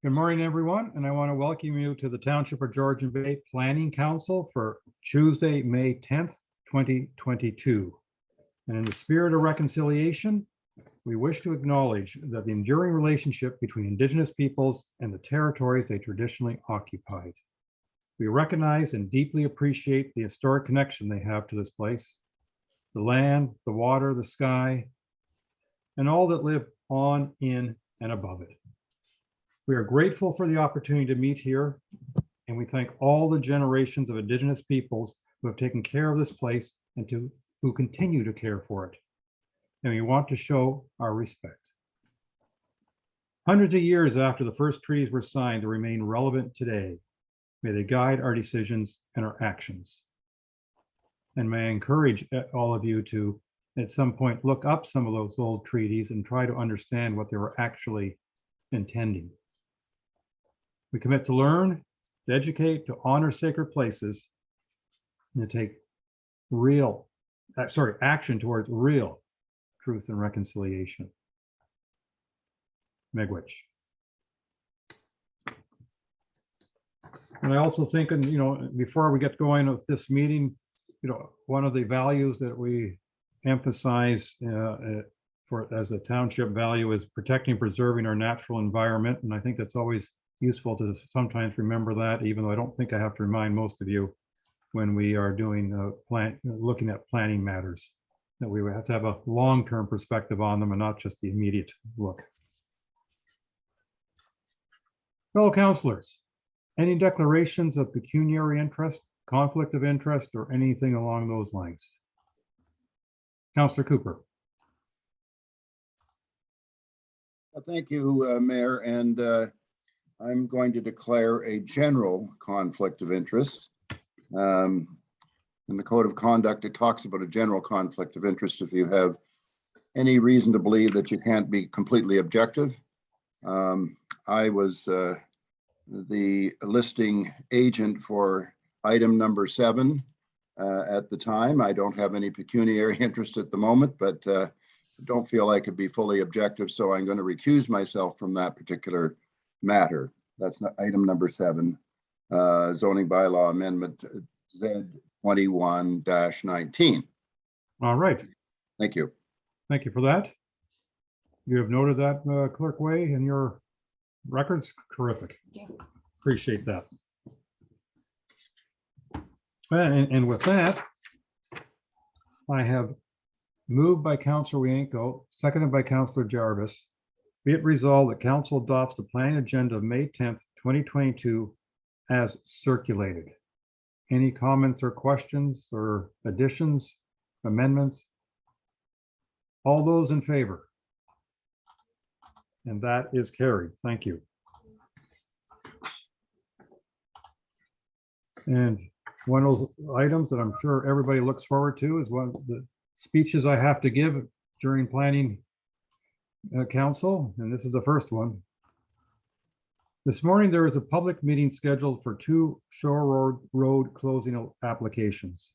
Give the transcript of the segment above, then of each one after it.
Good morning, everyone, and I want to welcome you to the Township of Georgian Bay Planning Council for Tuesday, May 10th, 2022. And in the spirit of reconciliation, we wish to acknowledge that the enduring relationship between Indigenous peoples and the territories they traditionally occupied. We recognize and deeply appreciate the historic connection they have to this place, the land, the water, the sky, and all that live on, in, and above it. We are grateful for the opportunity to meet here, and we thank all the generations of Indigenous peoples who have taken care of this place and who continue to care for it. And we want to show our respect. Hundreds of years after the first treaties were signed, they remain relevant today. May they guide our decisions and our actions. And may I encourage all of you to, at some point, look up some of those old treaties and try to understand what they were actually intending. We commit to learn, to educate, to honor sacred places, and to take action towards real truth and reconciliation. Miigwech. And I also think, before we get going with this meeting, one of the values that we emphasize as a township value is protecting and preserving our natural environment. And I think that's always useful to sometimes remember that, even though I don't think I have to remind most of you when we are doing looking at planning matters, that we have to have a long-term perspective on them and not just the immediate look. Fellow councillors, any declarations of pecuniary interest, conflict of interest, or anything along those lines? Councillor Cooper. Thank you, Mayor, and I'm going to declare a general conflict of interest. In the Code of Conduct, it talks about a general conflict of interest if you have any reason to believe that you can't be completely objective. I was the listing agent for item number 7 at the time. I don't have any pecuniary interest at the moment, but don't feel I could be fully objective, so I'm going to recuse myself from that particular matter. That's not item number 7, zoning bylaw amendment Z21-19. All right. Thank you. Thank you for that. You have noted that, Clerk Way, in your records. Terrific. Yeah. Appreciate that. And with that, I have moved by Councillor Wienko, seconded by Councillor Jarvis. Be it resolved that Council adopts the planning agenda of May 10th, 2022 as circulated. Any comments or questions or additions, amendments? All those in favor? And that is carried. Thank you. And one of those items that I'm sure everybody looks forward to is one of the speeches I have to give during planning council, and this is the first one. This morning, there is a public meeting scheduled for 2 Shore Road closing applications.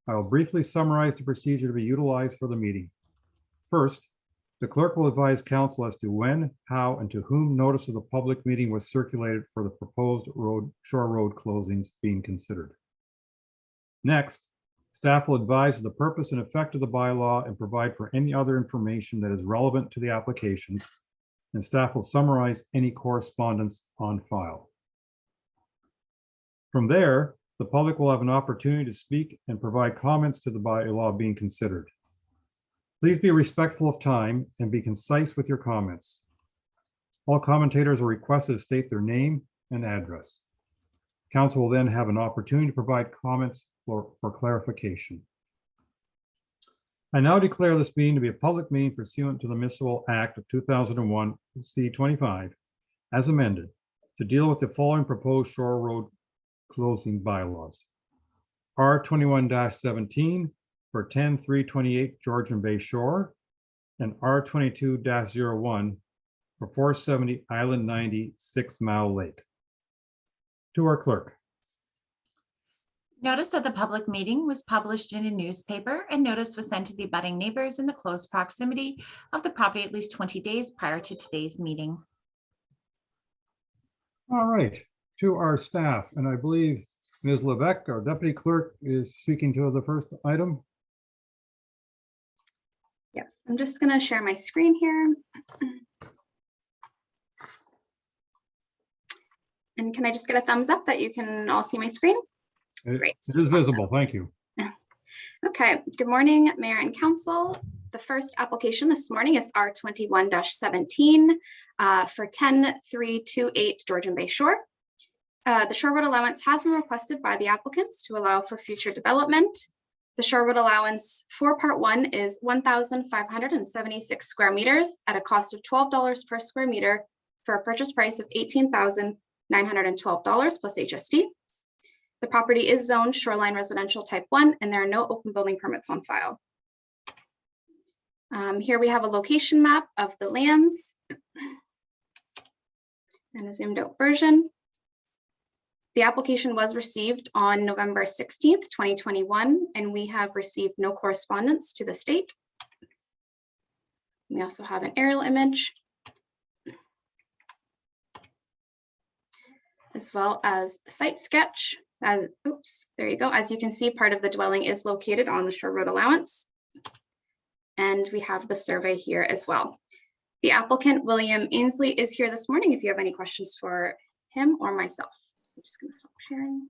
I will briefly summarize the procedure to be utilized for the meeting. First, the clerk will advise council as to when, how, and to whom notice of the public meeting was circulated for the proposed Shore Road closings being considered. Next, staff will advise of the purpose and effect of the bylaw and provide for any other information that is relevant to the applications, and staff will summarize any correspondence on file. From there, the public will have an opportunity to speak and provide comments to the bylaw being considered. Please be respectful of time and be concise with your comments. All commentators are requested to state their name and address. Council will then have an opportunity to provide comments for clarification. I now declare this meeting to be a public meeting pursuant to the Municipal Act of 2001, C-25, as amended, to deal with the following proposed Shore Road closing bylaws. R21-17 for 10-328 Georgian Bay Shore, and R22-01 for 470 Island 90 6 Mile Lake. To our clerk. Notice of the public meeting was published in a newspaper, and notice was sent to the abutting neighbors in the close proximity of the property at least 20 days prior to today's meeting. All right, to our staff, and I believe Ms. Leduc, our deputy clerk, is speaking to the first item. Yes, I'm just going to share my screen here. And can I just get a thumbs up that you can all see my screen? Great. It is visible, thank you. Okay, good morning, Mayor and Council. The first application this morning is R21-17 for 10328 Georgian Bay Shore. The Sherwood Allowance has been requested by the applicants to allow for future development. The Sherwood Allowance for Part 1 is 1,576 square meters at a cost of $12 per square meter for a purchase price of $18,912 plus HST. The property is zoned shoreline residential type 1, and there are no open building permits on file. Here we have a location map of the lands and a zoomed out version. The application was received on November 16th, 2021, and we have received no correspondence to the state. We also have an aerial image, as well as a site sketch. Oops, there you go. As you can see, part of the dwelling is located on the Sherwood Allowance. And we have the survey here as well. The applicant, William Ansley, is here this morning if you have any questions for him or myself. I'm just going to stop sharing.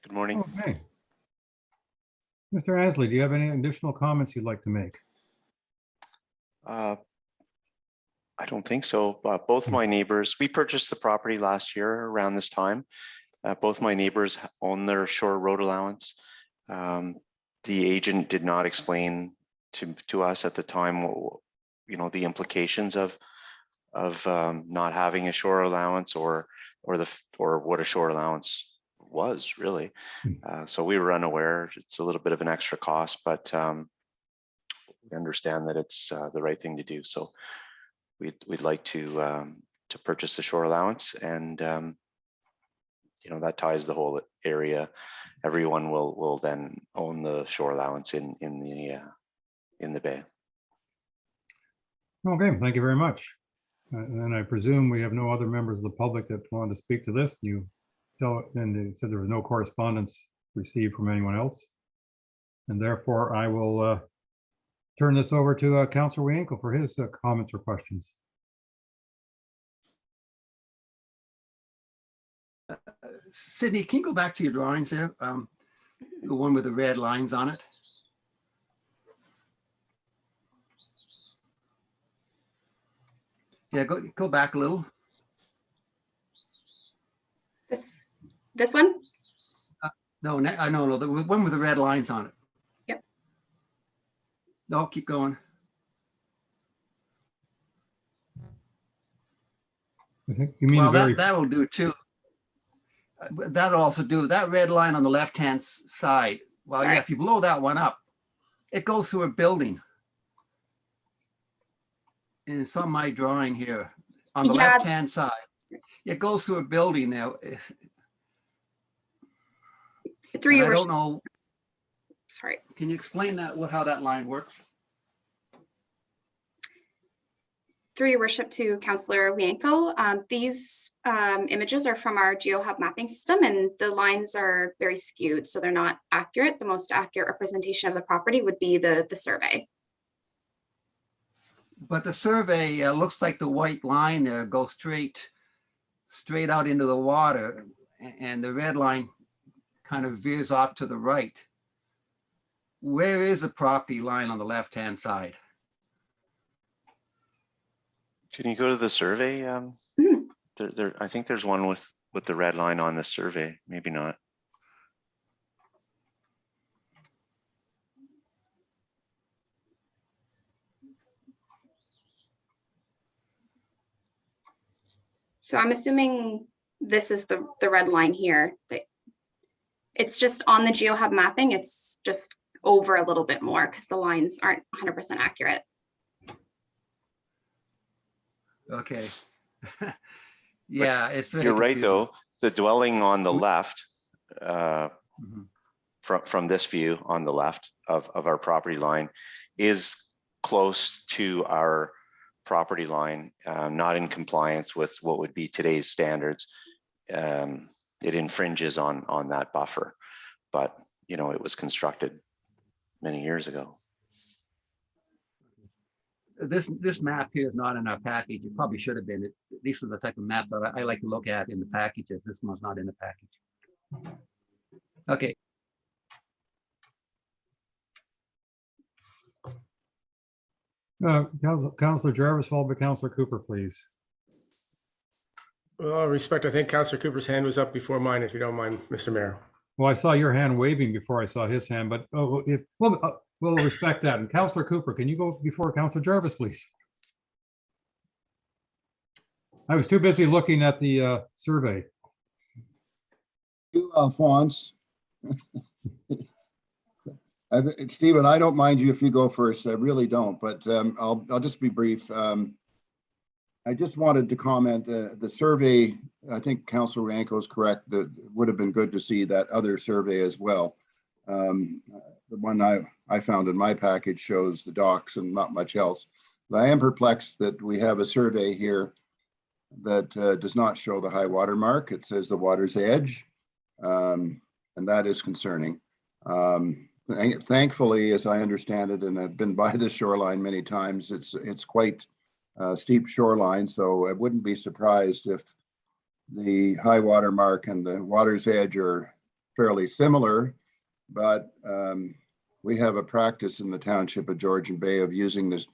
Good morning. Okay. Mr. Ansley, do you have any additional comments you'd like to make? I don't think so. Both my neighbors, we purchased the property last year around this time. Both my neighbors own their shore road allowance. The agent did not explain to us at the time, the implications of not having a shore allowance or what a shore allowance was really. So we were unaware. It's a little bit of an extra cost, but we understand that it's the right thing to do. So we'd like to purchase the shore allowance, and that ties the whole area. Everyone will then own the shore allowance in the bay. Okay, thank you very much. And I presume we have no other members of the public that want to speak to this. And they said there was no correspondence received from anyone else. And therefore, I will turn this over to Councillor Wienkel for his comments or questions. Sydney, can you go back to your drawings there? The one with the red lines on it. Yeah, go back a little. This one? No, no, the one with the red lines on it. Yep. No, keep going. I think you mean Well, that'll do too. That'll also do that red line on the left-hand side. Well, Sorry. yeah, if you blow that one up, it goes through a building. And it's on my drawing here on the left-hand side. It goes through a building now. I don't know. Sorry. Can you explain that? How that line works? Through your worship to Councillor Wienko, these images are from our GeoHub mapping system, and the lines are very skewed, so they're not accurate. The most accurate representation of the property would be the survey. But the survey looks like the white line there goes straight out into the water, and the red line kind of veers off to the right. Where is the property line on the left-hand side? Can you go to the survey? I think there's one with the red line on the survey. Maybe not. So I'm assuming this is the red line here. It's just on the GeoHub mapping. It's just over a little bit more because the lines aren't 100% accurate. Okay. Yeah, it's very You're right, confusing. though. The dwelling on the left from this view on the left of our property line is close to our property line, not in compliance with what would be today's standards. It infringes on that buffer, but you know, it was constructed many years ago. This map here is not in our package. It probably should have been. These are the type of map that I like to look at in the packages. This one's not in the package. Okay. Councillor Jarvis, followed by Councillor Cooper, please. With all respect, I think Councillor Cooper's hand was up before mine, if you don't mind, Mr. Mayor. Well, I saw your hand waving before I saw his hand, but we'll respect that. And Councillor Cooper, can you go before Councillor Jarvis, please? I was too busy looking at the survey. You, Alphonse. Stephen, I don't mind you if you go first. I really don't, but I'll just be brief. I just wanted to comment, the survey, I think Councillor Ranko is correct, that would have been good to see that other survey as well. The one I found in my package shows the docks and not much else. But I am perplexed that we have a survey here that does not show the high water mark. It says the water's edge, and that is concerning. Thankfully, as I understand it, and I've been by the shoreline many times, it's quite steep shoreline, so I wouldn't be surprised if the high water mark and the water's edge are fairly similar, but we have a practice in the township of Georgian Bay of using this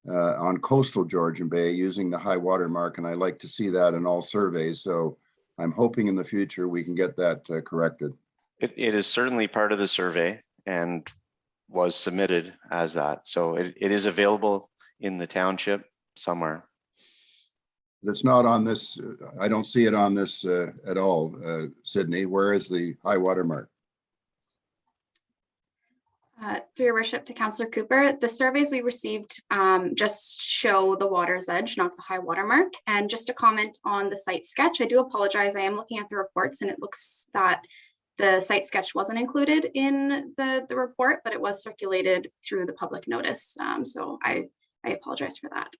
on coastal Georgian Bay, using the high water mark, and I like to see that in all surveys, so I'm hoping in the future we can get that corrected. It is certainly part of the survey and was submitted as that, so it is available in the township somewhere. It's not on this, I don't see it on this at all, Sydney. Where is the high water mark? Through your worship to Councillor Cooper, the surveys we received just show the water's edge, not the high water mark. And just a comment on the site sketch, I do apologize. I am looking at the reports and it looks that the site sketch wasn't included in the report, but it was circulated through the public notice. So I apologize for that.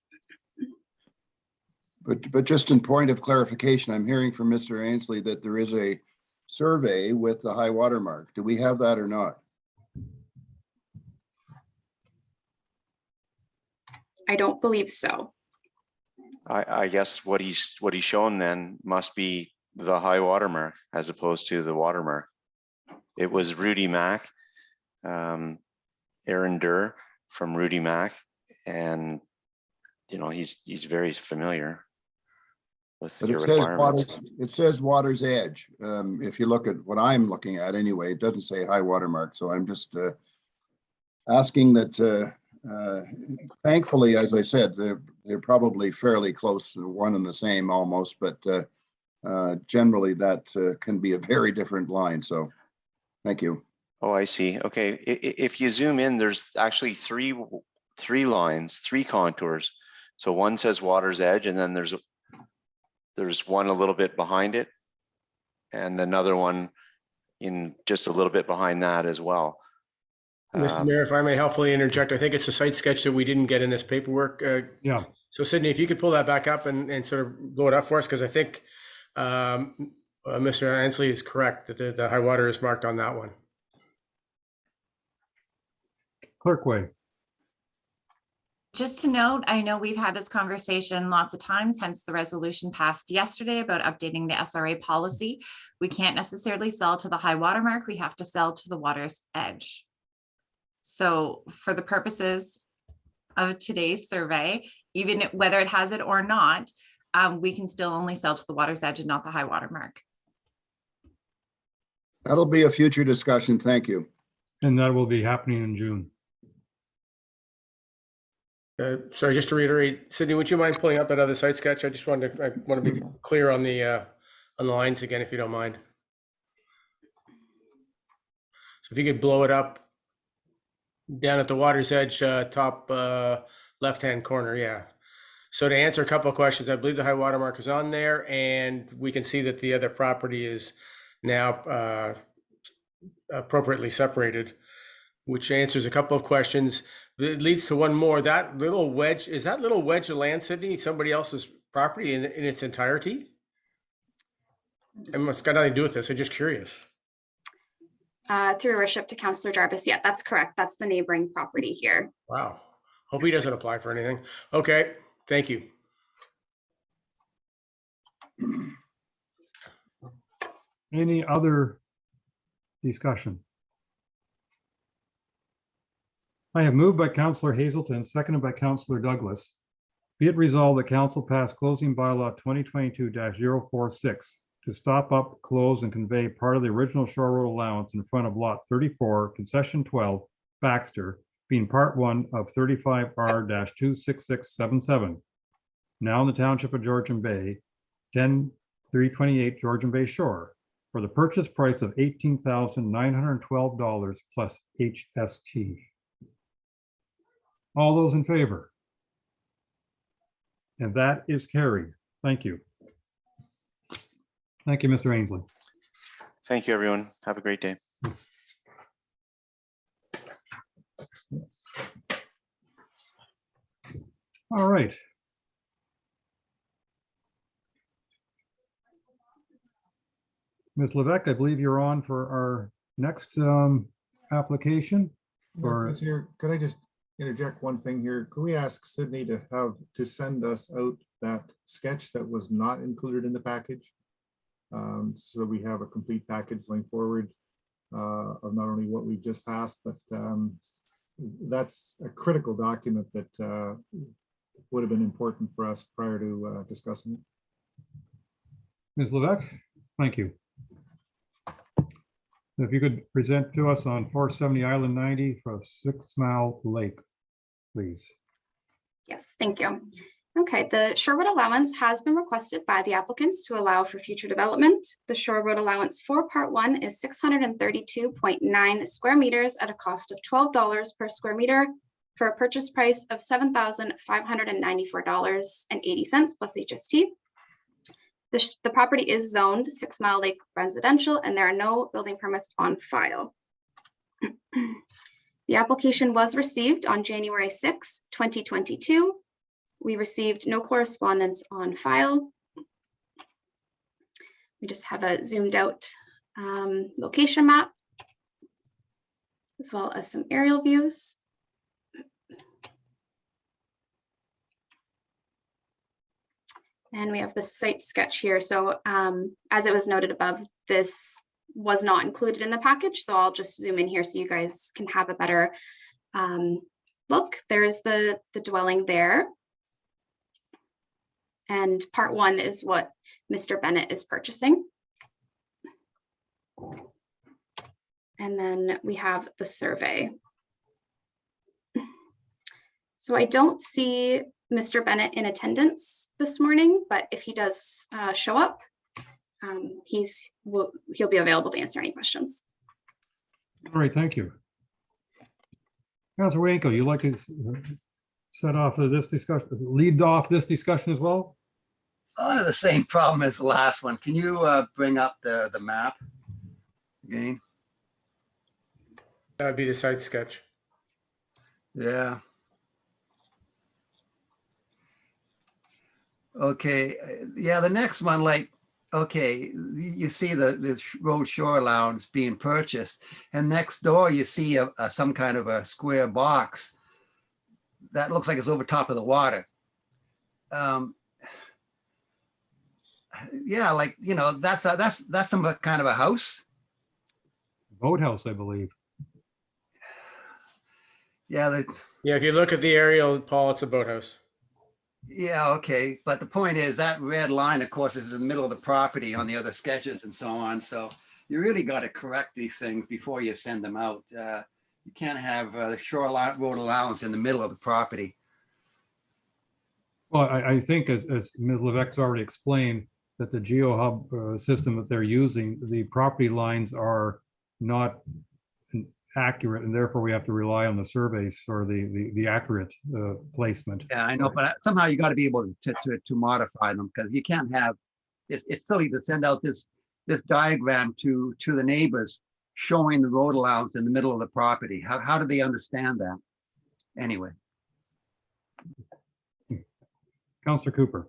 But just in point of clarification, I'm hearing from Mr. Ansley that there is a survey with the high water mark. Do we have that or not? I don't believe so. I guess what he's shown then must be the high water mark as opposed to the water mark. It was Rudy Mack, Aaron Durr from Rudy Mack, and you know he's very familiar with your requirements. It says water's edge. If you look at what I'm looking at anyway, it doesn't say high water mark. So I'm just asking that. Thankfully, as I said, they're probably fairly close to one and the same almost, but generally that can be a very different line. So thank you. Oh, I see. Okay. If you zoom in, there's actually three lines, three contours. So one says water's edge, and then there's one a little bit behind it, and another one in just a little bit behind that as well. Mr. Mayor, if I may helpfully interject, I think it's a site sketch that we didn't get in this paperwork. Yeah. So Sydney, if you could pull that back up and sort of blow it up for us, because I think Mr. Ansley is correct that the high water is marked on that one. Clerkway. Just to note, I know we've had this conversation lots of times, hence the resolution passed yesterday about updating the SRA policy. We can't necessarily sell to the high water mark. We have to sell to the water's edge. So for the purposes of today's survey, even whether it has it or not, we can still only sell to the water's edge and not the high water mark. That'll be a future discussion. Thank you. And that will be happening in June. Sorry, just to reiterate, Sydney, would you mind pulling up that other site sketch? I just want to be clear on the lines again, if you don't mind. So if you could blow it up down at the water's edge, top left-hand corner, yeah. So to answer a couple of questions, I believe the high water mark is on there, and we can see that the other property is now appropriately separated, which answers a couple of questions. It leads to one more. That little wedge, is that little wedge of land, Sydney, somebody else's property in its entirety? I mean, it's got nothing to do with this. I'm just curious. Through your worship to Councillor Jarvis. Yeah, that's correct. That's the neighboring property here. Wow. Hope he doesn't apply for anything. Okay, thank you. Any other discussion? I have moved by Councillor Hazelton, seconded by Councillor Douglas. Be it resolved that council pass closing bylaw 2022-046 to stop up, close, and convey part of the original Shore Road allowance in front of lot 34, concession 12, Baxter, being part 1 of 35R-26677. Now in the Township of Georgian Bay, 10328 Georgian Bay Shore, for the purchase price of $18,912 plus HST. All those in favor? And that is carried. Thank you. Thank you, Mr. Ainsley. Thank you, everyone. Have a great day. All right. Ms. Levesque, I believe you're on for our next application. For Could I just interject one thing here? Could we ask Sydney to send us out that sketch that was not included in the package? So that we have a complete package going forward of not only what we've just passed, but that's a critical document that would have been important for us prior to discussing it. Ms. Levesque, thank you. If you could present to us on 470 Island 90 for 6 Mile Lake, please. Yes, thank you. Okay, the Sherwood Allowance has been requested by the applicants to allow for future development. The Sherwood Allowance for Part 1 is 632.9 square meters at a cost of $12 per square meter for a purchase price of $7,594.80 plus HST. The property is zoned 6 Mile Lake residential and there are no building permits on file. The application was received on January 6, 2022. We received no correspondence on file. We just have a zoomed out location map, as well as some aerial views. And we have the site sketch here. So as it was noted above, this was not included in the package. So I'll just zoom in here so you guys can have a better look. There's the dwelling there. And Part 1 is what Mr. Bennett is purchasing. And then we have the survey. So I don't see Mr. Bennett in attendance this morning, but if he does show up, he'll be available to answer any questions. All right, thank you. Councilor Wanko, you'd like to set off this discussion, lead off this discussion as well? The same problem as the last one. Can you bring up the map again? That would be the site sketch. Yeah. Okay, yeah, the next one, like, okay, you see the road shore allowance being purchased, and next door you see some kind of a square box that looks like it's over top of the water. Yeah, like, you know, that's some kind of a house. Boathouse, I believe. Yeah. Yeah, if you look at the aerial, Paul, it's a boathouse. Yeah, okay. But the point is that red line, of course, is in the middle of the property on the other sketches and so on. So you really got to correct these things before you send them out. You can't have the shore road allowance in the middle of the property. Well, I think as Ms. Levesque's already explained, that the GeoHub system that they're using, the property lines are not accurate, and therefore we have to rely on the surveys for the accurate placement. Yeah, I know, but somehow you got to be able to modify them, because you can't have, it's silly to send out this diagram to the neighbors showing the road allowance in the middle of the property? How do they understand that? Anyway, Counselor Cooper.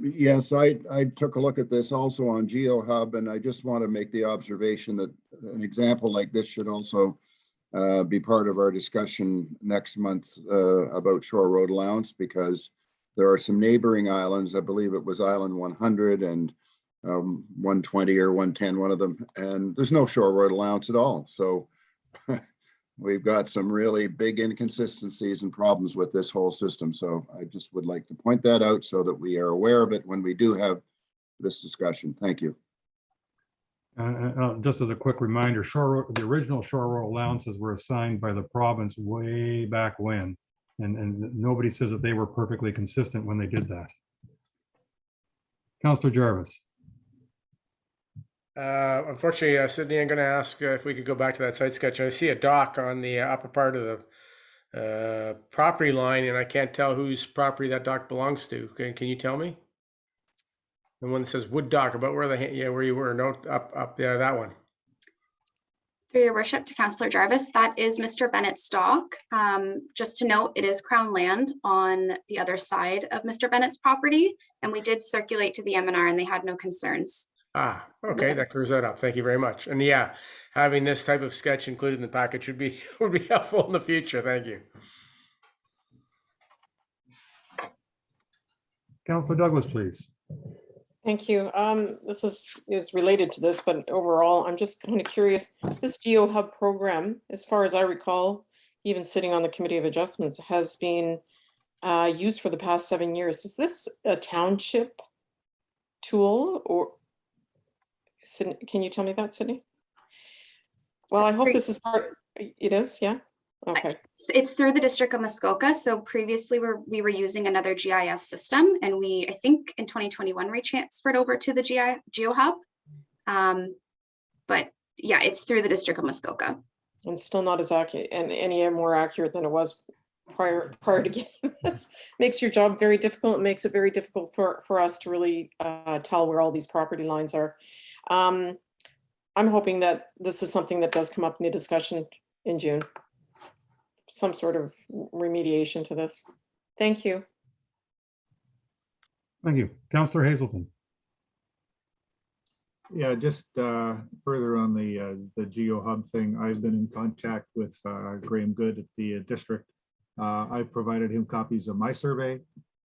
Yes, I took a look at this also on GeoHub, and I just want to make the observation that an example like this should also be part of our discussion next month about shore road allowance, because there are some neighboring islands. I believe it was Island 100 and 120 or 110, one of them, and there's no shore road allowance at all. So we've got some really big inconsistencies and problems with this whole system. So I just would like to point that out so that we are aware of it when we do have this discussion. Thank you. Just as a quick reminder, the original shore road allowances were assigned by the province way back when. And nobody says that they were perfectly consistent when they did that. Councillor Jarvis. Unfortunately, Sydney, I'm going to ask if we could go back to that site sketch. I see a dock on the upper part of the property line, and I can't tell whose property that dock belongs to. Can you tell me? The one that says wood dock, about where where you were, no, up there, that one. Through your worship to Councillor Jarvis, that is Mr. Bennett's dock. Just to note, it is Crown land on the other side of Mr. Bennett's property, and we did circulate to the MNR and they had no concerns. Ah, okay, that clears that up. Thank you very much. And yeah, having this type of sketch included in the package would be helpful in the future. Thank you. Councillor Douglas, please. Thank you. This is related to this, but overall, I'm just kind of curious. This GeoHub program, as far as I recall, even sitting on the Committee of Adjustments, has been used for the past 7 years. Is this a township tool, or can you tell me that, Sydney? Well, I hope this is part. It is, yeah. Okay. It's through the District of Muskoka. So previously we were using another GIS system, and I think in 2021 we transferred over to the GeoHub. But yeah, it's through the District of Muskoka. And still not as accurate and any more accurate than it was prior to getting this. Makes your job very difficult. It makes it very difficult for us to really tell where all these property lines are. I'm hoping that this is something that does come up in the discussion in June. Some sort of remediation to this. Thank you. Thank you. Councillor Hazelton. Yeah, just further on the GeoHub thing, I've been in contact with Graham Good at the district. I've provided him copies of my survey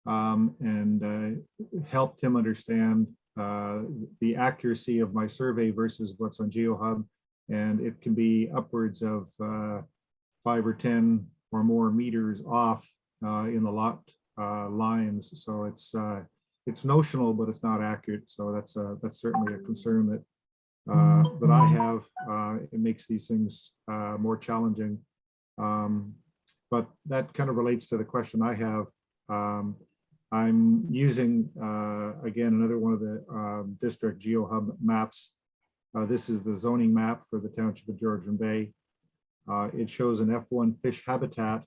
and helped him understand the accuracy of my survey versus what's on GeoHub. And it can be upwards of 5 or 10 or more meters off in the lot lines. So it's notional, but it's not accurate. So that's certainly a concern that that I have. It makes these things more challenging. But that kind of relates to the question I have. I'm using again another one of the district GeoHub maps. This is the zoning map for the Township of Georgian Bay. It shows an F1 fish habitat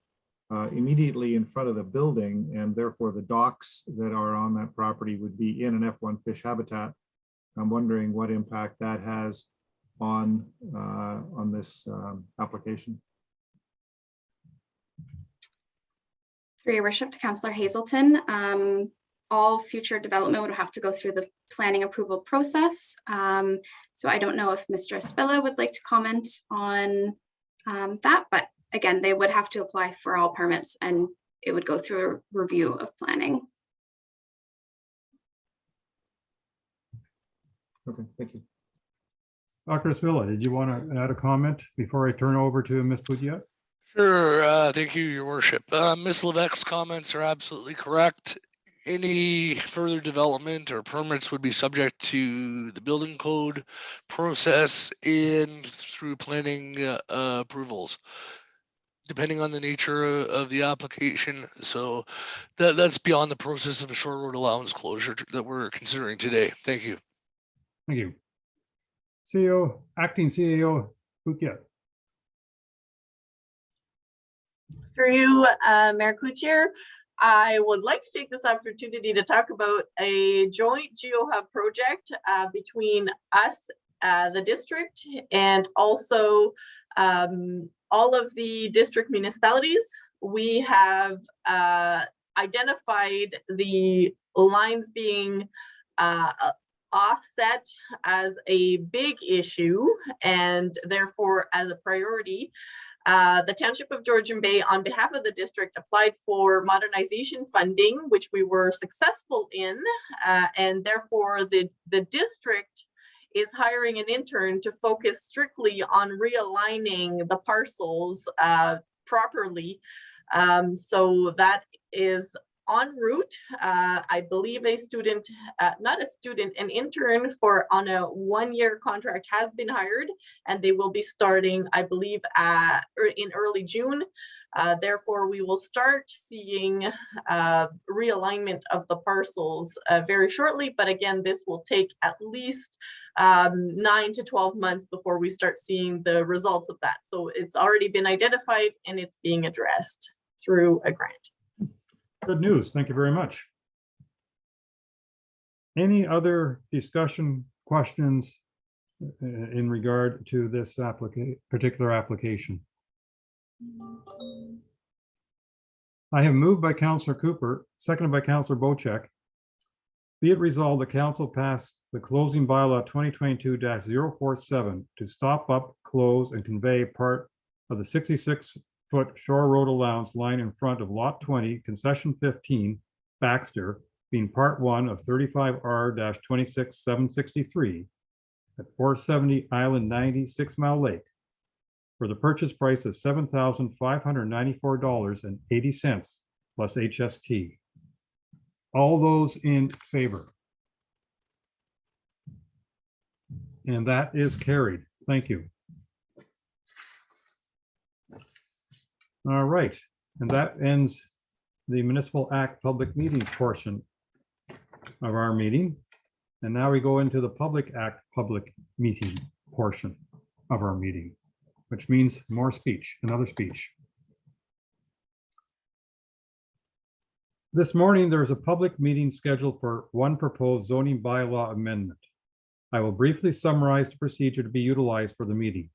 immediately in front of the building, and therefore the docks that are on that property would be in an F1 fish habitat. I'm wondering what impact that has on this application. Through your worship to Councillor Hazelton, all future development would have to go through the planning approval process. So I don't know if Mr. Espilla would like to comment on that, but again, they would have to apply for all permits and it would go through a review of planning. Okay, thank you. Dr. Espilla, did you want to add a comment before I turn over to Ms. Poudiette? Sure, thank you, Your Worship. Ms. Levesque's comments are absolutely correct. Any further development or permits would be subject to the building code process and through planning approvals, depending on the nature of the application. So that's beyond the process of a short road allowance closure that we're considering today. Thank you. Thank you. CEO, Acting CEO Poudiette. Through Mayor Coutier, I would like to take this opportunity to talk about a joint GeoHub project between us, the district, and also all of the district municipalities. We have identified the lines being offset as a big issue and therefore as a priority. The Township of Georgian Bay, on behalf of the district, applied for modernization funding, which we were successful in, and therefore the district is hiring an intern to focus strictly on realigning the parcels properly. So that is en route. I believe a student, not a student, an intern on a one-year contract has been hired, and they will be starting, I believe, in early June. Therefore, we will start seeing realignment of the parcels very shortly. But again, this will take at least 9 to 12 months before we start seeing the results of that. So it's already been identified and it's being addressed through a grant. Good news. Thank you very much. Any other discussion, questions in regard to this particular application? I have moved by Councillor Cooper, seconded by Councillor Bocek. Be it resolved, the council pass the closing bylaw 2022-047 to stop up, close, and convey part of the 66-foot Shore Road Allowance line in front of Lot 20, Concession 15, Baxter, being Part 1 of 35R-26763 at 470 Island 90, 6 Mile Lake, for the purchase price of $7,594.80 plus HST. All those in favor? And that is carried. Thank you. All right, and that ends the Municipal Act public meetings portion of our meeting. And now we go into the Public Act public meeting portion of our meeting, which means more speech, another speech. This morning, there is a public meeting scheduled for one proposed zoning bylaw amendment. I will briefly summarize the procedure to be utilized for the meeting.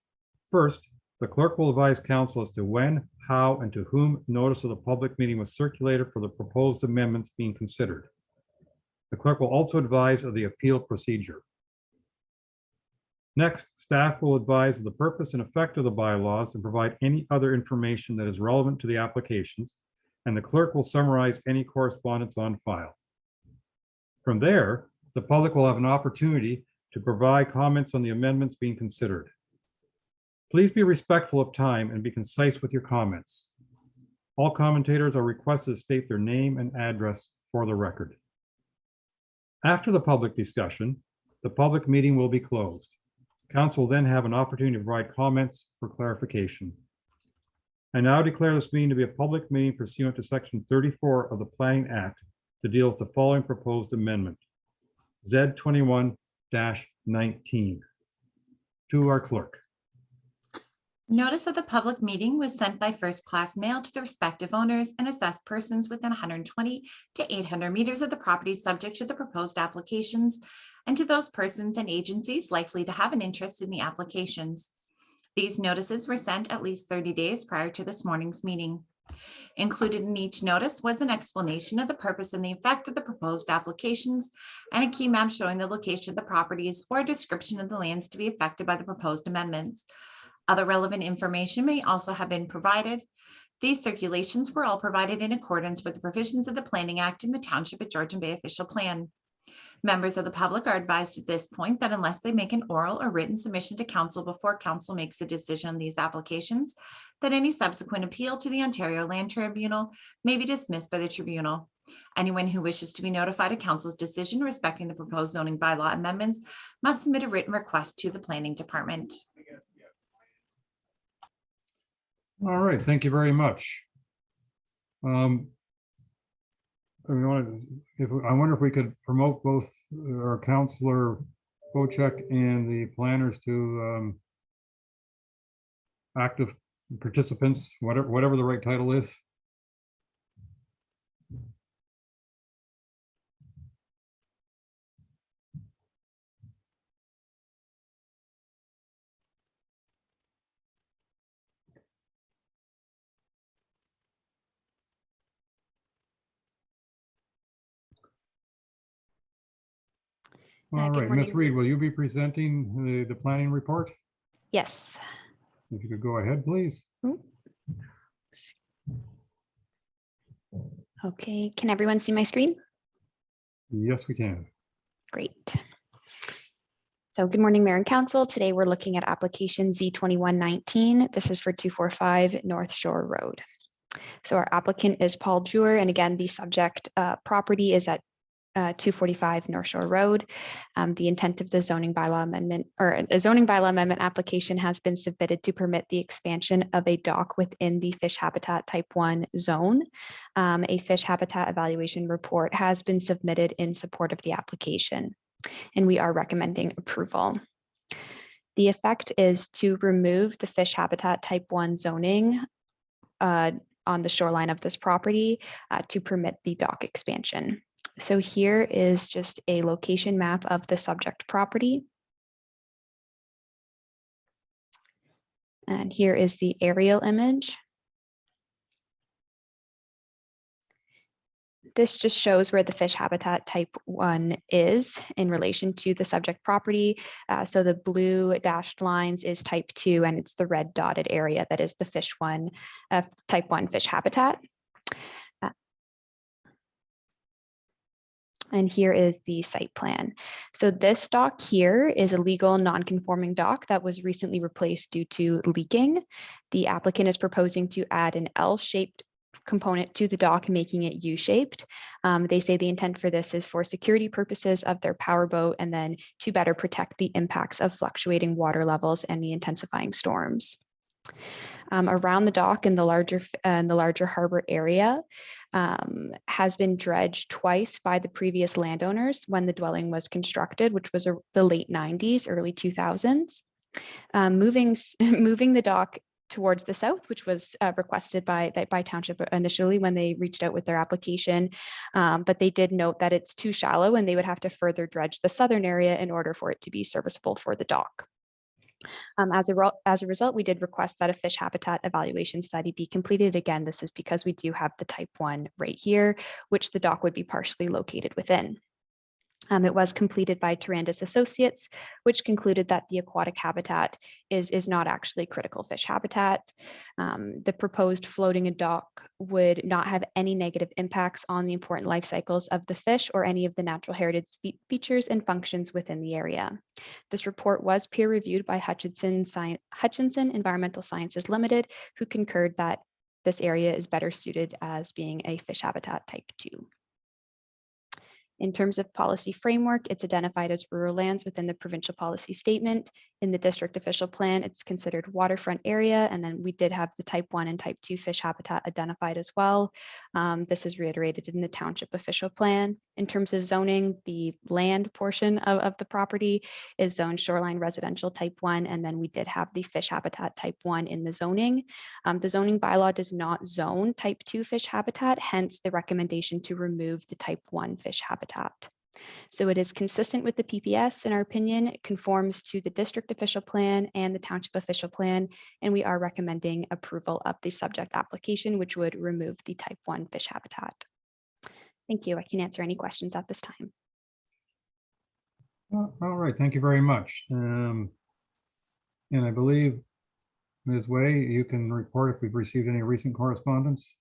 First, the clerk will advise council as to when, how, and to whom notice of the public meeting was circulated for the proposed amendments being considered. The clerk will also advise of the appeal procedure. Next, staff will advise of the purpose and effect of the bylaws and provide any other information that is relevant to the applications, and the clerk will summarize any correspondence on file. From there, the public will have an opportunity to provide comments on the amendments being considered. Please be respectful of time and be concise with your comments. All commentators are requested to state their name and address for the record. After the public discussion, the public meeting will be closed. Council will then have an opportunity to provide comments for clarification. I now declare this meeting to be a public meeting pursuant to Section 34 of the Planning Act to deal with the following proposed amendment. Z 21-19. To our clerk. Notice of the public meeting was sent by first-class mail to the respective owners and assessed persons within 120 to 800 meters of the property subject to the proposed applications, and to those persons and agencies likely to have an interest in the applications. These notices were sent at least 30 days prior to this morning's meeting. Included in each notice was an explanation of the purpose and the effect of the proposed applications and a key map showing the location of the properties or a description of the lands to be affected by the proposed amendments. Other relevant information may also have been provided. These circulations were all provided in accordance with the provisions of the Planning Act and the Township at Georgian Bay official plan. Members of the public are advised at this point that unless they make an oral or written submission to council before council makes a decision on these applications, that any subsequent appeal to the Ontario Land Tribunal may be dismissed by the tribunal. Anyone who wishes to be notified of council's decision respecting the proposed zoning bylaw amendments must submit a written request to the planning department. All right, thank you very much. I wonder if we could promote both our Councillor Bocek and the planners to active participants, whatever the right title is. All Good right, Ms. morning. Reed, will you be presenting the planning report? Yes. If you could go ahead, please. Okay, can everyone see my screen? Yes, we can. Great. So good morning, Mayor and Council. Today we're looking at application Z2119. This is for 245 North Shore Road. So our applicant is Paul Jewer, and again, the subject property is at 245 North Shore Road. The intent of the zoning bylaw amendment, or a zoning bylaw amendment application, has been submitted to permit the expansion of a dock within the fish habitat type 1 zone. A fish habitat evaluation report has been submitted in support of the application, and we are recommending approval. The effect is to remove the fish habitat type 1 zoning on the shoreline of this property to permit the dock expansion. So here is just a location map of the subject property. And here is the aerial image. This just shows where the fish habitat type 1 is in relation to the subject property. So the blue dashed lines is type 2, and it's the red dotted area that is the type 1 fish habitat. And here is the site plan. So this dock here is a legal non-conforming dock that was recently replaced due to leaking. The applicant is proposing to add an L-shaped component to the dock, making it U-shaped. They say the intent for this is for security purposes of their powerboat, and then to better protect the impacts of fluctuating water levels and the intensifying storms. Around the dock in the larger harbor area has been dredged twice by the previous landowners when the dwelling was constructed, which was the late 90s, early 2000s. Moving the dock towards the south, which was requested by Township initially when they reached out with their application, but they did note that it's too shallow and they would have to further dredge the southern area in order for it to be serviceable for the dock. As a result, we did request that a fish habitat evaluation study be completed. Again, this is because we do have the type 1 right here, which the dock would be partially located within. It was completed by Tarandis Associates, which concluded that the aquatic habitat is not actually critical fish habitat. The proposed floating a dock would not have any negative impacts on the important life cycles of the fish or any of the natural heritage features and functions within the area. This report was peer reviewed by Hutchinson Environmental Sciences Limited, who concurred that this area is better suited as being a fish habitat type 2. In terms of policy framework, it's identified as rural lands within the provincial policy statement. In the district official plan, it's considered waterfront area, and then we did have the type 1 and type 2 fish habitat identified as well. This is reiterated in the township official plan. In terms of zoning, the land portion of the property is zoned shoreline residential type 1, and then we did have the fish habitat type 1 in the zoning. The zoning bylaw does not zone type 2 fish habitat, hence the recommendation to remove the type 1 fish habitat. So it is consistent with the PPS, in our opinion. It conforms to the district official plan and the township official plan, and we are recommending approval of the subject application, which would remove the type 1 fish habitat. Thank you. I can answer any questions at this time. All right, thank you very much. And I believe, Ms. Way, you can report if we've received any recent correspondence.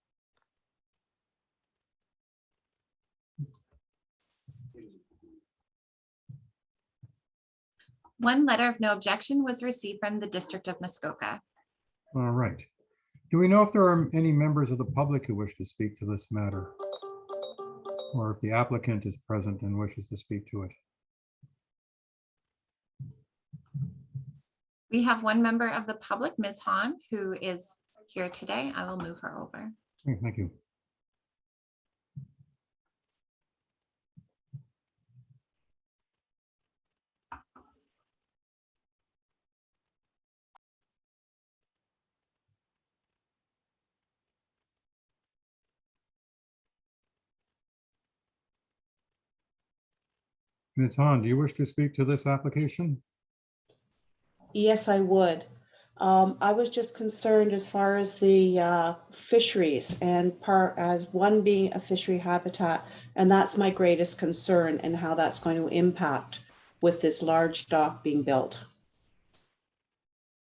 One letter of no objection was received from the District of Muskoka. All right. Do we know if there are any members of the public who wish to speak to this matter? Or if the applicant is present and wishes to speak to it? We have one member of the public, Ms. Hahn, who is here today. I will move her over. Okay, thank you. Ms. Hahn, do you wish to speak to this application? Yes, I would. I was just concerned as far as the fisheries and part as one being a fishery habitat, and that's my greatest concern and how that's going to impact with this large dock being built.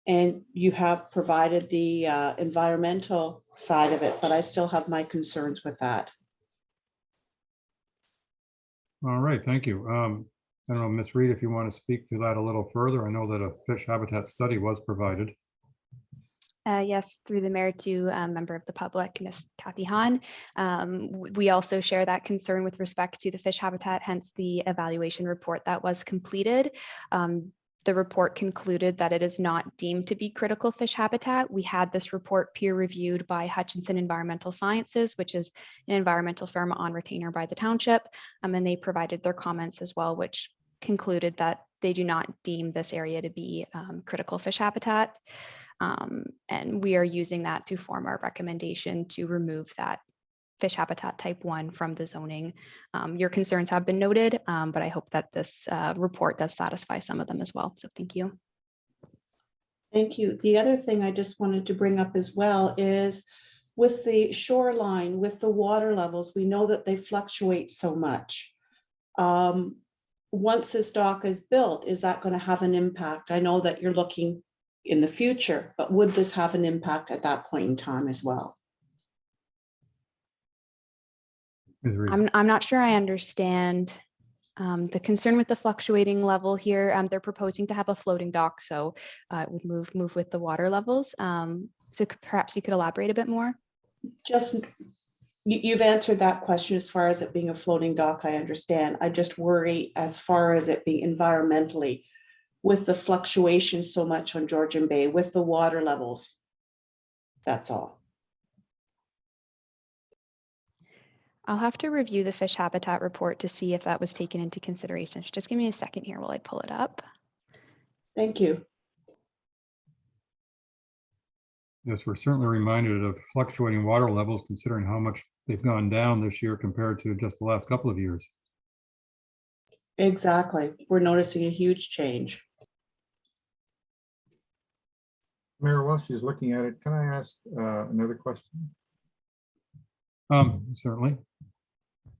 And you have provided the environmental side of it, but I still have my concerns with that. All right, thank you. I don't know, Ms. Reed, if you want to speak to that a little further. I know that a fish habitat study was provided. Yes, through the mayor to a member of the public, Ms. Kathy Hahn. We also share that concern with respect to the fish habitat, hence the evaluation report that was completed. The report concluded that it is not deemed to be critical fish habitat. We had this report peer reviewed by Hutchinson Environmental Sciences, which is an environmental firm on retainer by the township. And they provided their comments as well, which concluded that they do not deem this area to be critical fish habitat. And we are using that to form our recommendation to remove that fish habitat type 1 from the zoning. Your concerns have been noted, but I hope that this report does satisfy some of them as well. So thank you. Thank you. The other thing I just wanted to bring up as well is with the shoreline, with the water levels, we know that they fluctuate so much. Once this dock is built, is that going to have an impact? I know that you're looking in the future, but would this have an impact at that point in time as well? I'm not sure I understand the concern with the fluctuating level here. They're proposing to have a floating dock, so it would move with the water levels. So perhaps you could elaborate a bit more. Just, you've answered that question as far as it being a floating dock, I understand. I just worry as far as it being environmentally, with the fluctuation so much on Georgian Bay, with the water levels. That's all. I'll have to review the fish habitat report to see if that was taken into consideration. Just give me a second here while I pull it up. Thank you. Yes, we're certainly reminded of fluctuating water levels considering how much they've gone down this year compared to just the last couple of years. Exactly. We're noticing a huge change. Mayor, while she's looking at it, can I ask another question? Certainly.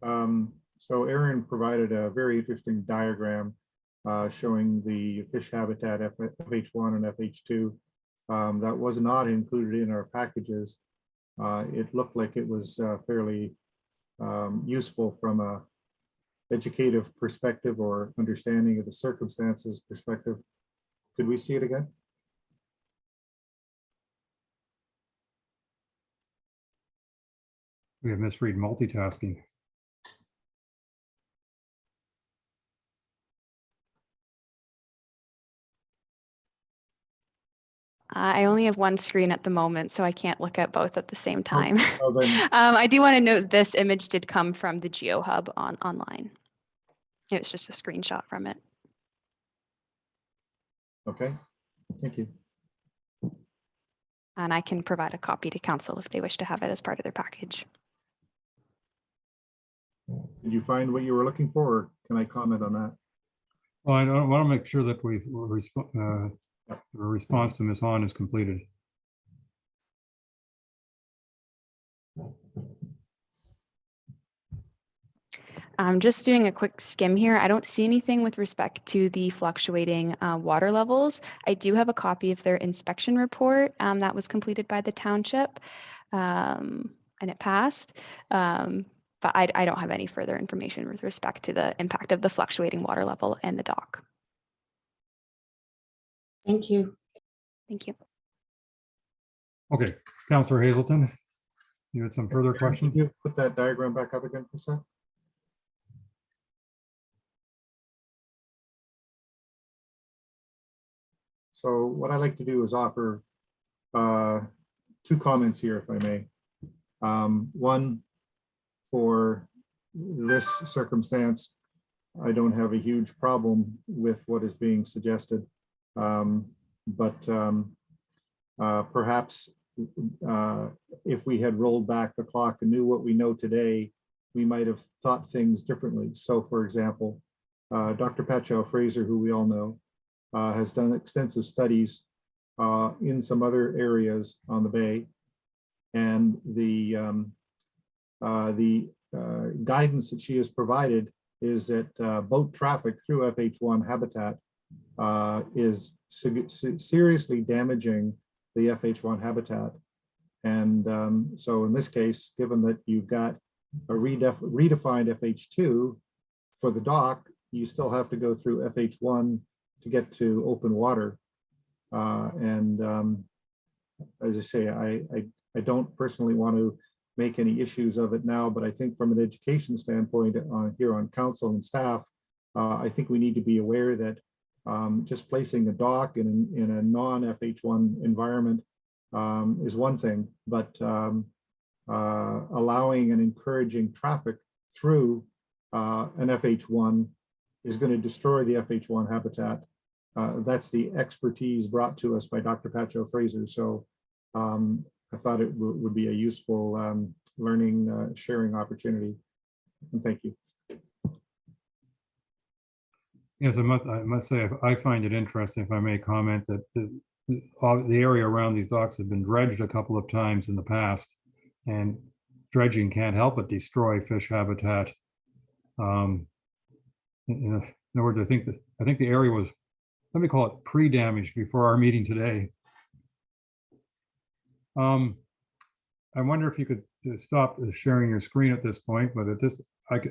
So Aaron provided a very interesting diagram showing the fish habitat FH1 and FH2 that was not included in our packages. It looked like it was fairly useful from a educative perspective or understanding of the circumstances perspective. Could we see it again? We have Ms. Reed multitasking. I only have one screen at the moment, so I can't look at both at the same time. Oh, then, I do want to note this image did come from the GeoHub online. It was just a screenshot from it. okay, thank you. And I can provide a copy to council if they wish to have it as part of their package. Did you find what you were looking for, or can I comment on that? Well, I want to make sure that the response to Ms. Hahn is completed. I'm just doing a quick skim here. I don't see anything with respect to the fluctuating water levels. I do have a copy of their inspection report that was completed by the township and it passed. But I don't have any further information with respect to the impact of the fluctuating water level and the dock. Thank you. Thank you. Okay, Councillor Hazelton, you had some further questions? Could you put that diagram back up again for a sec? So what I like to do is offer two comments here, if I may. One, for this circumstance, I don't have a huge problem with what is being suggested. But perhaps if we had rolled back the clock and knew what we know today, we might have thought things differently. So for example, Dr. Patchow Fraser, who we all know, has done extensive studies in some other areas on the bay, and the guidance that she has provided is that boat traffic through FH1 habitat is seriously damaging the FH1 habitat. And so in this case, given that you've got a redefined FH2 for the dock, you still have to go through FH1 to get to open water. As I say, I don't personally want to make any issues of it now, but I think from an education standpoint here on council and staff, I think we need to be aware that just placing a dock in a non-FH1 environment is one thing, but allowing and encouraging traffic through an FH1 is going to destroy the FH1 habitat. That's the expertise brought to us by Dr. Pacho Fraser. So I thought it would be a useful learning, sharing opportunity. And thank you. Yes, I must say, I find it interesting, if I may comment, that the area around these docks have been dredged a couple of times in the past, and dredging can't help but destroy fish habitat. In other words, I think the area was, let me call it pre-damaged before our meeting today. I wonder if you could stop sharing your screen at this point, but at this,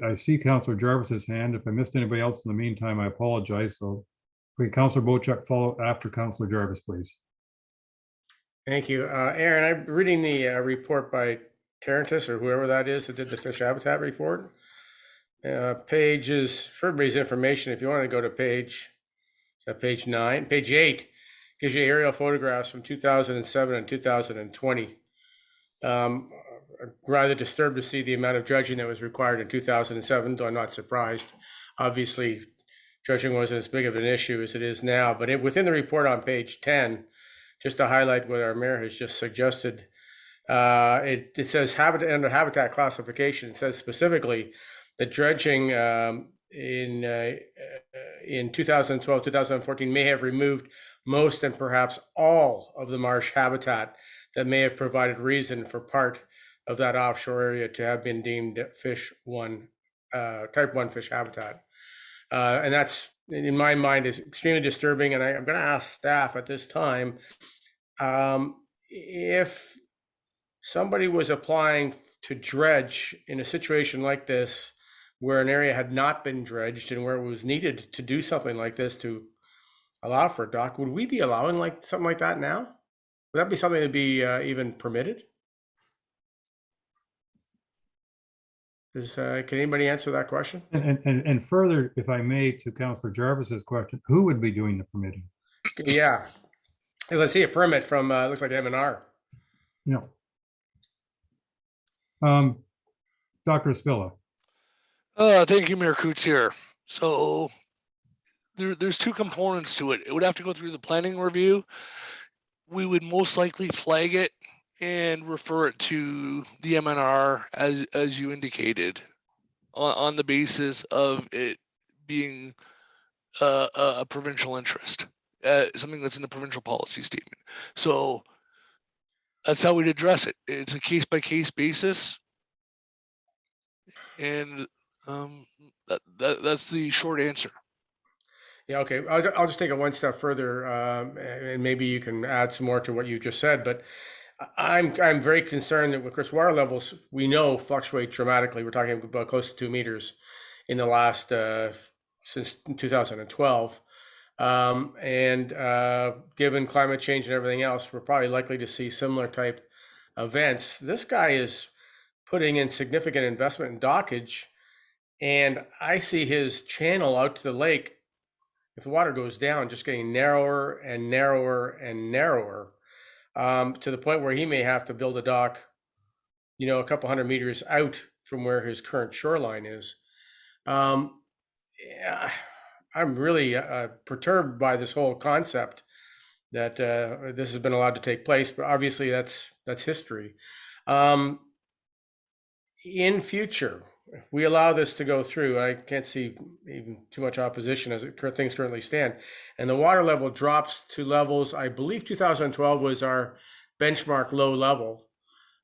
I see Councillor Jarvis's hand. If I missed anybody else in the meantime, I apologize. So, Councillor Bochuk, follow after Councillor Jarvis, please. Thank you. Aaron, I'm reading the report by Tarantus, or whoever that is that did the fish habitat report. Pages, for everybody's information, if you want to go to page 9, page 8 gives you aerial photographs from 2007 and 2020. I'm rather disturbed to see the amount of dredging that was required in 2007, though I'm not surprised. Obviously, dredging wasn't as big of an issue as it is now, but within the report on page 10, just to highlight what our mayor has just suggested, it says under habitat classification, it says specifically that dredging in 2012, 2014 may have removed most and perhaps all of the marsh habitat that may have provided reason for part of that offshore area to have been deemed type 1 fish habitat. And that's, in my mind, is extremely disturbing. And I'm going to ask staff at this time, if somebody was applying to dredge in a situation like this, where an area had not been dredged and where it was needed to do something like this to allow for a dock, would we be allowing something like that now? Would that be something to be even permitted? Can anybody answer that question? And further, if I may, to Councillor Jarvis's question, who would be doing the permitting? Yeah, because I see a permit from looks like M&R. No. Dr. Spilla. Thank you, Mayor Coots here. So there's two components to it. It would have to go through the planning review. We would most likely flag it and refer it to the MNR as you indicated, on the basis of it being a provincial interest, something that's in the provincial policy statement. So that's how we'd address it. It's a case by case basis, and that's the short answer. Yeah, okay. I'll just take it one step further, and maybe you can add some more to what you just said. But I'm very concerned that, of course, water levels we know fluctuate dramatically. We're talking about close to 2 meters in the last since 2012, and given climate change and everything else, we're probably likely to see similar type events. This guy is putting in significant investment in dockage, and I see his channel out to the lake, if the water goes down, just getting narrower and narrower and narrower, to the point where he may have to build a dock, a couple hundred meters out from where his current shoreline is. Yeah, I'm really perturbed by this whole concept that this has been allowed to take place, but obviously that's history. In future, if we allow this to go through, I can't see even too much opposition as things currently stand, and the water level drops to levels, I believe 2012 was our benchmark low level.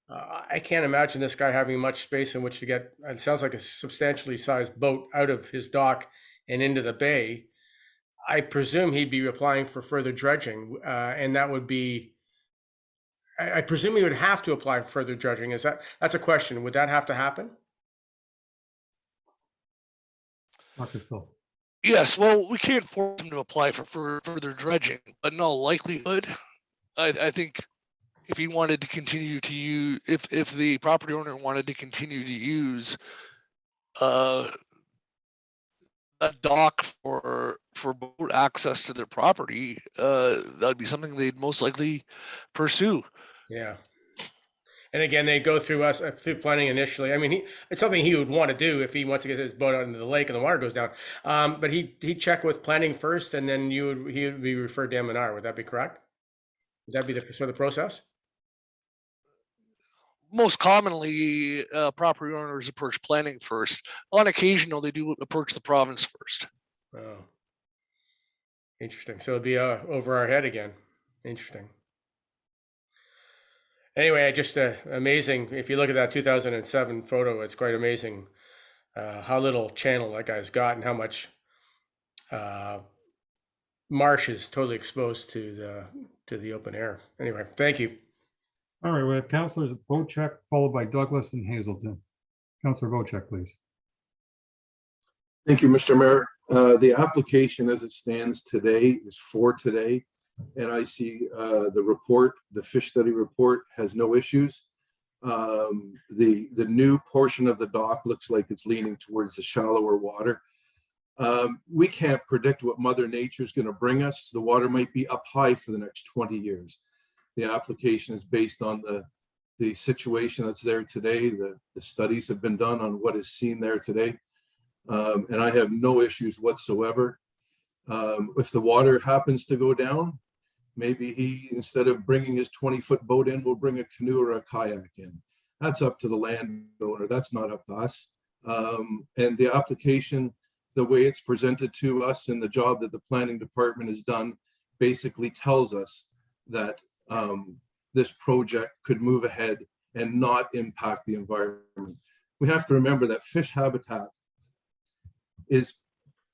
I can't imagine this guy having much space in which to get, it sounds like a substantially sized boat out of his dock and into the bay. I presume he'd be applying for further dredging, and that would be, I presume he would have to apply for further dredging. That's a question. Would that have to happen? Dr. Spill. Yes, well, we can't force him to apply for further dredging, but in all likelihood, I think if he wanted to continue to use, if the property owner wanted to continue to use a dock for boat access to their property, that'd be something they'd most likely pursue. Yeah. And again, they go through us through planning initially. I mean, it's something he would want to do if he wants to get his boat out into the lake and the water goes down. But he'd check with planning first, and then he would be referred to M&R. Would that be correct? Would that be the sort of process? Most commonly, property owners approach planning first. On occasion, though, they do approach the province first. Oh, interesting. So it'd be over our head again. Interesting. Anyway, just amazing. If you look at that 2007 photo, it's quite amazing how little channel that guy's got and how much marsh is totally exposed to the open air. Anyway, thank you. All right, we have Councilors Bocheck, followed by Douglas and Hazelton. Councilor Bocheck, please. Thank you, Mr. Mayor. The application as it stands today is for today. And I see the report, the fish study report has no issues. The new portion of the dock looks like it's leaning towards the shallower water. We can't predict what Mother Nature is going to bring us. The water might be up high for the next 20 years. The application is based on the situation that's there today. The studies have been done on what is seen there today. And I have no issues whatsoever. If the water happens to go down, maybe he, instead of bringing his 20-foot boat in, will bring a canoe or a kayak in. That's up to the landowner. That's not up to us. And the application, the way it's presented to us and the job that the planning department has done, basically tells us that this project could move ahead and not impact the environment. We have to remember that fish habitat is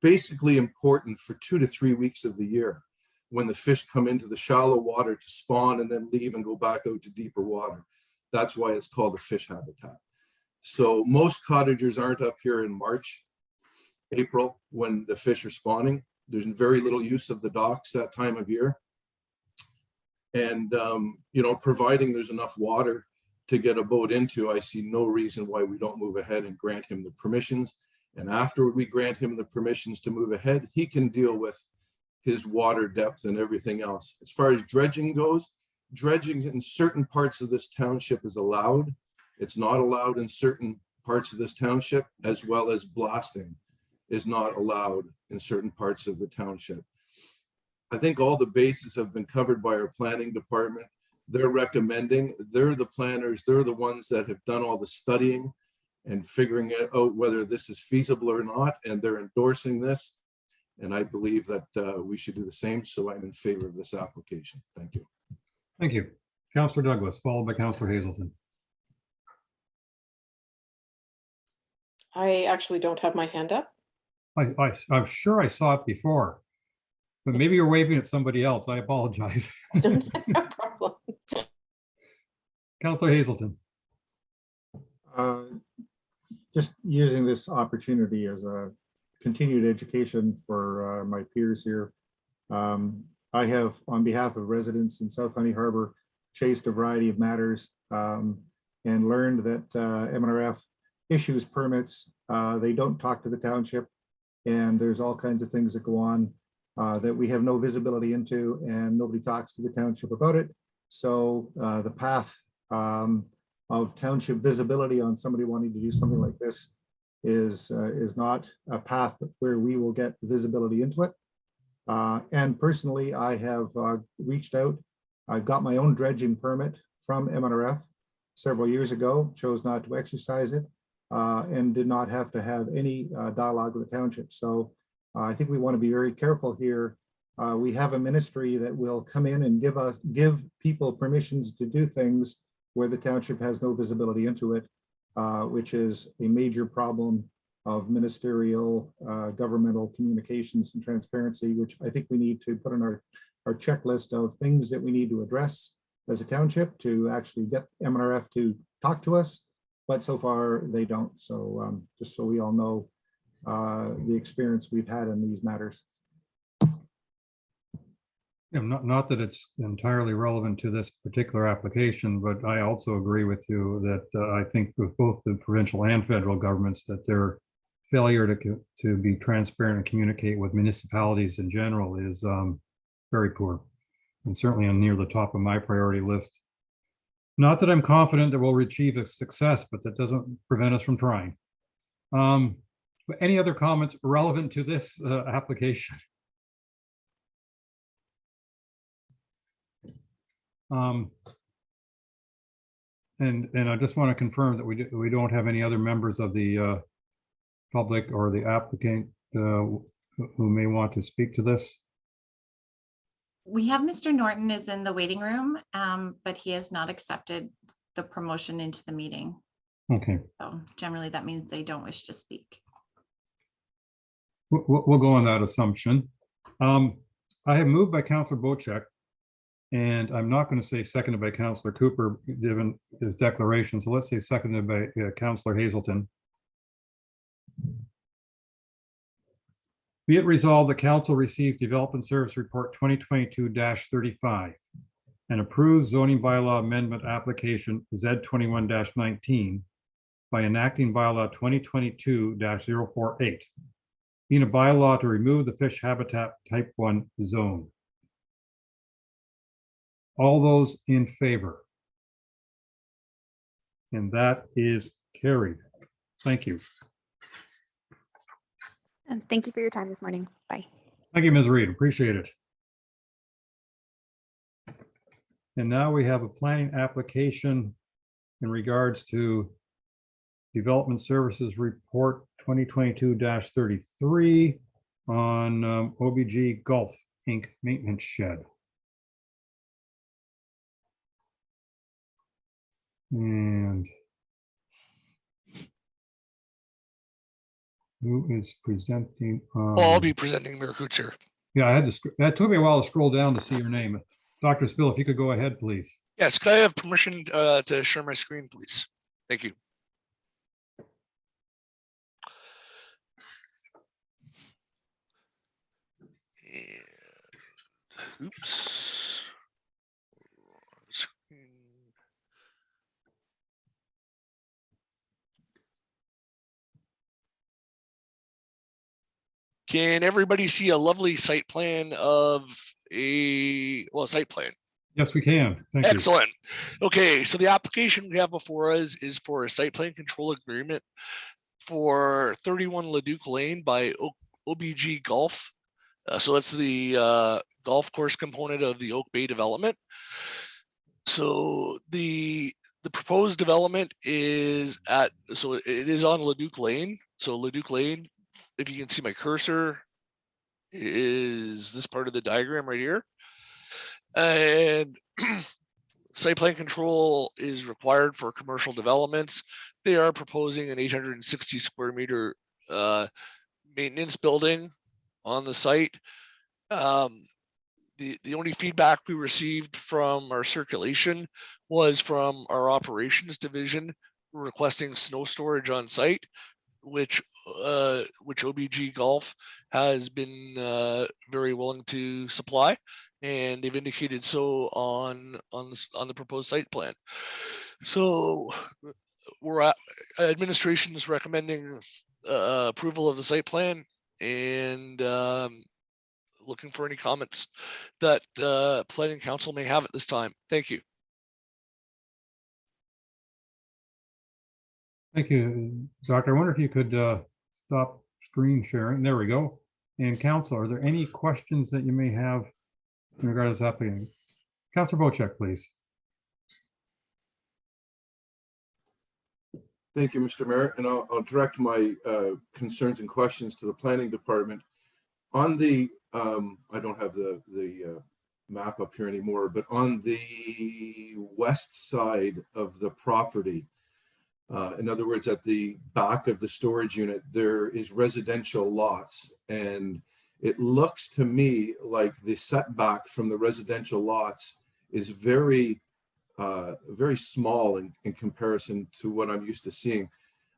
basically important for 2 to 3 weeks of the year, when the fish come into the shallow water to spawn and then leave and go back out to deeper water. That's why it's called a fish habitat. So most cottagers aren't up here in March, April, when the fish are spawning. There's very little use of the docks that time of year. And, providing there's enough water to get a boat into, I see no reason why we don't move ahead and grant him the permissions. And after we grant him the permissions to move ahead, he can deal with his water depth and everything else. As far as dredging goes, dredging in certain parts of this township is allowed. It's not allowed in certain parts of this township, as well as blasting is not allowed in certain parts of the township. I think all the bases have been covered by our planning department. They're recommending, they're the planners, they're the ones that have done all the studying and figuring out whether this is feasible or not, and they're endorsing this. And I believe that we should do the same. So I'm in favor of this application. Thank you. Thank you. Councilor Douglas, followed by Councilor Hazelton. I actually don't have my hand up. I'm sure I saw it before, but maybe you're waving at somebody else. I apologize. No problem. Councilor Hazelton. Just using this opportunity as a continued education for my peers here. I have, on behalf of residents in South Honey Harbor, chased a variety of matters and learned that MNRF issues permits. They don't talk to the township, and there's all kinds of things that go on that we have no visibility into, and nobody talks to the township about it. So the path of township visibility on somebody wanting to do something like this is not a path where we will get visibility into it. And personally, I have reached out. I got my own dredging permit from MNRF several years ago, chose not to exercise it, and did not have to have any dialogue with the township. So I think we want to be very careful here. We have a ministry that will come in and give people permissions to do things where the township has no visibility into it, which is a major problem of ministerial, governmental communications and transparency, which I think we need to put on our checklist of things that we need to address as a township to actually get MNRF to talk to us. But so far they don't. So just so we all know the experience we've had in these matters. Yeah, not that it's entirely relevant to this particular application, but I also agree with you that I think with both the provincial and federal governments that their failure to be transparent and communicate with municipalities in general is very poor, and certainly on near the top of my priority list. Not that I'm confident that we'll achieve a success, but that doesn't prevent us from trying. But any other comments relevant to this application? And I just want to confirm that we don't have any other members of the public or the applicant who may want to speak to this. We have Mr. Norton is in the waiting room, but he has not accepted the promotion into the meeting. Okay, So generally that means they don't wish to speak. we'll go on that assumption. I have moved by Councillor Bocek, and I'm not going to say seconded by Councillor Cooper, given his declaration. So let's say seconded by Councillor Hazelton. Be it resolved, the council receives Development Service Report 2022-35 and approves zoning bylaw amendment application Z21-19 by enacting bylaw 2022-048, being a bylaw to remove the fish habitat type 1 zone. All those in favor? And that is carried. Thank you. And thank you for your time this morning. Bye. Thank you, Ms. Reed. Appreciate it. And now we have a planning application in regards to Development Services Report 2022-33 on OBG Gulf Inc. Maintenance Shed. And who is presenting? I'll be presenting Mayor Coots here. Yeah, I had to. That took me a while to scroll down to see your name. Dr. Spill, if you could go ahead, please. Yes, can I have permission to share my screen, please? Thank you. And, oops. Screen. Can everybody see a lovely site plan of site plan? Yes, we can. Thank you. Excellent. Okay, so the application we have before us is for a site plan control agreement for 31 Leduc Lane by OBG Golf. So that's the golf course component of the Oak Bay development. So the proposed development is it is on Leduc Lane. So Leduc Lane, if you can see my cursor, is this part of the diagram right here. And site plan control is required for commercial developments. They are proposing an 860 square meter maintenance building on the site. The only feedback we received from our circulation was from our operations division requesting snow storage on site, which OBG Golf has been very willing to supply, and they've indicated so on the proposed site plan. So administration is recommending approval of the site plan, and looking for any comments that planning council may have at this time. Thank you. Thank you, Doctor. I wonder if you could stop screen sharing. There we go. And council, are there any questions that you may have in regard to this application? Councilor Bocek, please. Thank you, Mr. Mayor, and I'll direct my concerns and questions to the planning department. On the, I don't have the map up here anymore, but on the west side of the property, in other words, at the back of the storage unit, there is residential lots. And it looks to me like the setback from the residential lots is very small in comparison to what I'm used to seeing.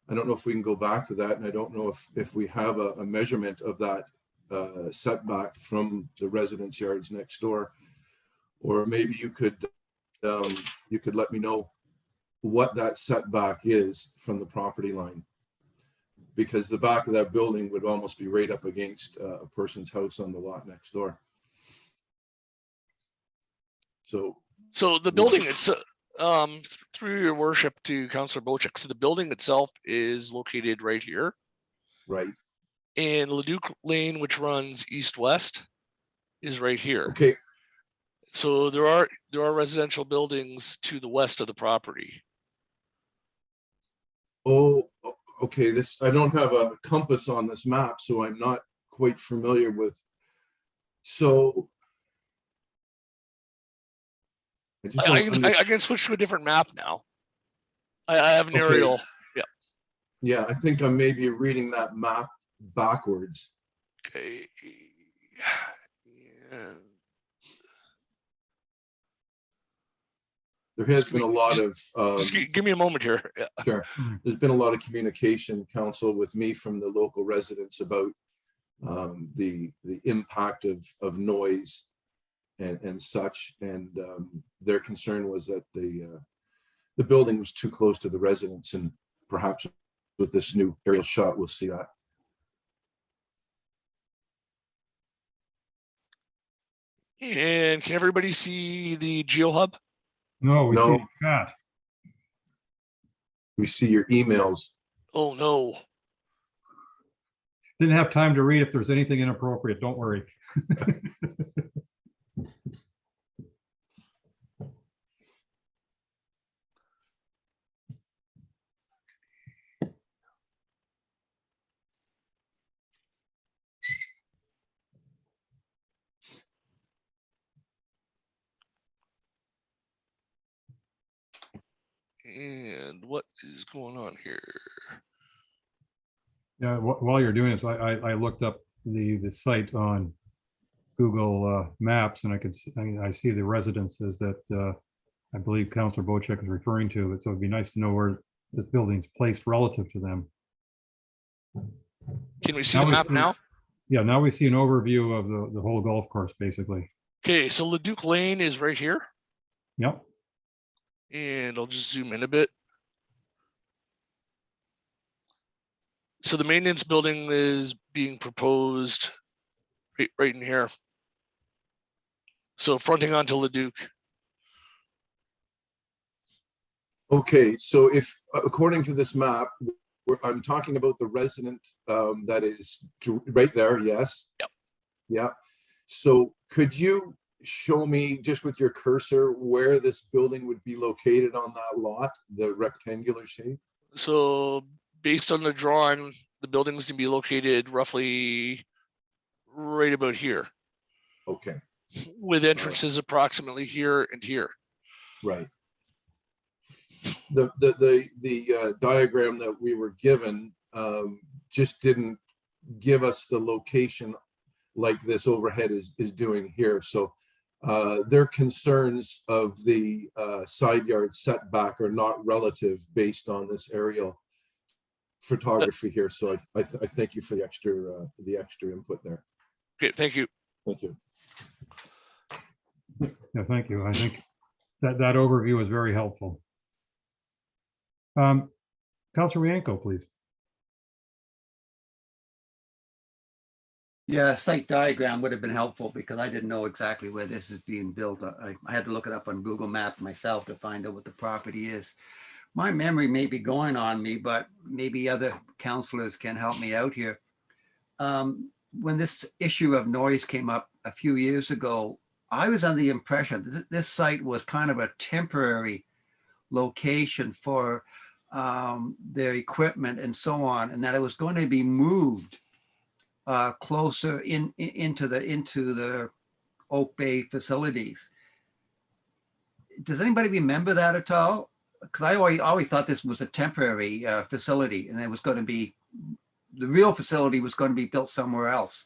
I don't know if we can go back to that, and I don't know if we have a measurement of that setback from the residence yards next door, or maybe you could let me know what that setback is from the property line, because the back of that building would almost be right up against a person's house on the lot next door. So the building, it's through your worship to Councillor Bochek. So the building itself is located right here. Right. And Leduc Lane, which runs east-west, is right here. Okay. So there are residential buildings to the west of the property. Oh, okay. I don't have a compass on this map, so I'm not quite familiar with. So I can switch to a different map now. I have an aerial. Yeah. Yeah, I think I'm maybe reading that map backwards. Okay. Yeah. There has been a lot of. Just give me a moment here. Yeah. Sure. There's been a lot of communication, council, with me from the local residents about the impact of noise and such, and their concern was that the building was too close to the residents, and perhaps with this new aerial shot we'll see that. And can everybody see the GeoHub? No, we No. see chat. We see your emails. Oh no. Didn't have time to read if there's anything inappropriate. Don't worry. And what is going on here? Yeah, while you're doing this, I looked up the site on Google Maps, and I see the residences that I believe Councillor Bochek is referring to. So it'd be nice to know where this building's placed relative to them. Can we see the map now? Yeah, now we see an overview of the whole golf course, basically. Okay, so Leduc Lane is right here. Yep. And I'll just zoom in a bit. So the maintenance building is being proposed right in here. So fronting onto Leduc. Okay, so if according to this map, I'm talking about the resident that is right there. Yes. Yep. Yeah. So could you show me just with your cursor where this building would be located on that lot, the rectangular shape? So based on the drawing, the building is going to be located roughly right about here. Okay. With entrances approximately here and here. Right. The diagram that we were given just didn't give us the location like this overhead is doing here. So their concerns of the side yard setback are not relative based on this aerial photography here. So I thank you for the extra input there. Okay, thank you. Thank you. Yeah, thank you. I think that overview is very helpful. Councillor Rienko, please. Yeah, site diagram would have been helpful because I didn't know exactly where this is being built. I had to look it up on Google Maps myself to find out what the property is. My memory may be going on me, but maybe other councillors can help me out here. When this issue of noise came up a few years ago, I was under the impression that this site was kind of a temporary location for their equipment and so on, and that it was going to be moved closer into the Oak Bay facilities. Does anybody remember that at all? Because I always thought this was a temporary facility, and it was going to be, the real facility was going to be built somewhere else.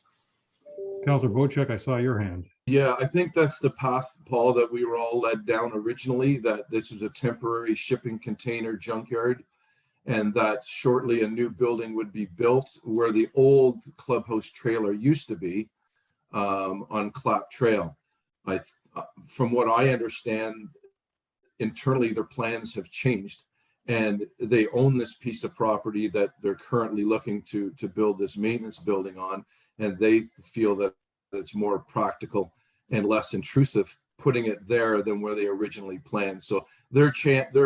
Counselor Bochek, I saw your hand. Yeah, I think that's the path, Paul, that we were all led down originally, that this was a temporary shipping container junkyard, and that shortly a new building would be built where the old clubhouse trailer used to be, on Clap Trail. From what I understand, internally their plans have changed, and they own this piece of property that they're currently looking to build this maintenance building on, and they feel that it's more practical and less intrusive putting it there than where they originally planned. So their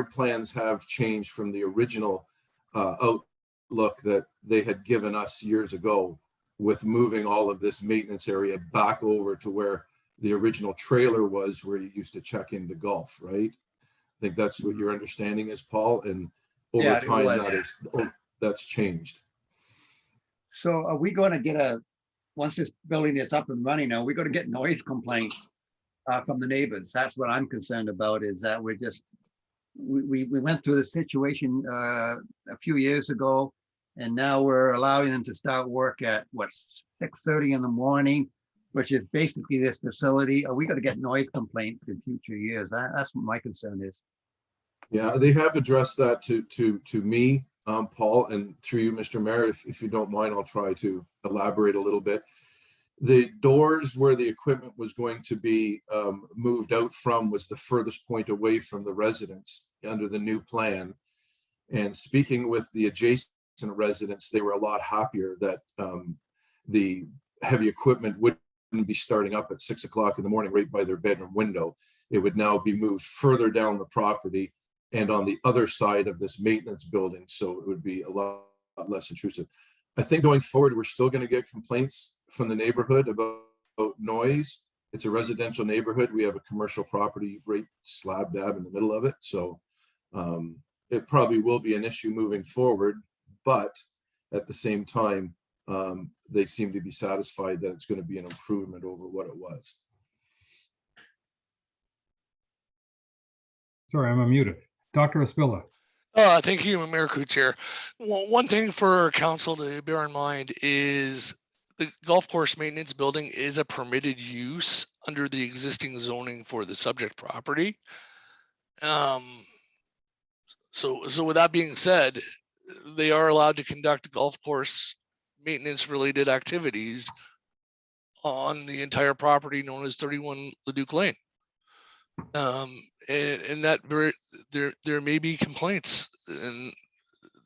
plans have changed from the original outlook that they had given us years ago, with moving all of this maintenance area back over to where the original trailer was, where you used to check into golf, right? I think that's what your understanding is, Paul. And over Yeah, it time, was. that's changed. So are we going to get once this building is up and running now, we're going to get noise complaints from the neighbors? That's what I'm concerned about, is that we went through the situation a few years ago, and now we're allowing them to start work at 6:30 in the morning, which is basically this facility. Are we going to get noise complaints in future years? That's what my concern is. Yeah, they have addressed that to me, Paul, and through you, Mr. Mayor. If you don't mind, I'll try to elaborate a little bit. The doors where the equipment was going to be moved out from was the furthest point away from the residents under the new plan. And speaking with the adjacent residents, they were a lot happier that the heavy equipment wouldn't be starting up at 6 o'clock in the morning right by their bedroom window. It would now be moved further down the property and on the other side of this maintenance building. So it would be a lot less intrusive. I think going forward, we're still going to get complaints from the neighborhood about noise. It's a residential neighborhood. We have a commercial property right slab dab in the middle of it. So it probably will be an issue moving forward, but at the same time, they seem to be satisfied that it's going to be an improvement over what it was. Sorry, I'm unmuted. Dr. Espilla. Thank you, Mayor Coots here. One thing for council to bear in mind is the golf course maintenance building is a permitted use under the existing zoning for the subject property. So with that being said, they are allowed to conduct golf course maintenance related activities on the entire property known as 31 Leduc Lane. And that there may be complaints, and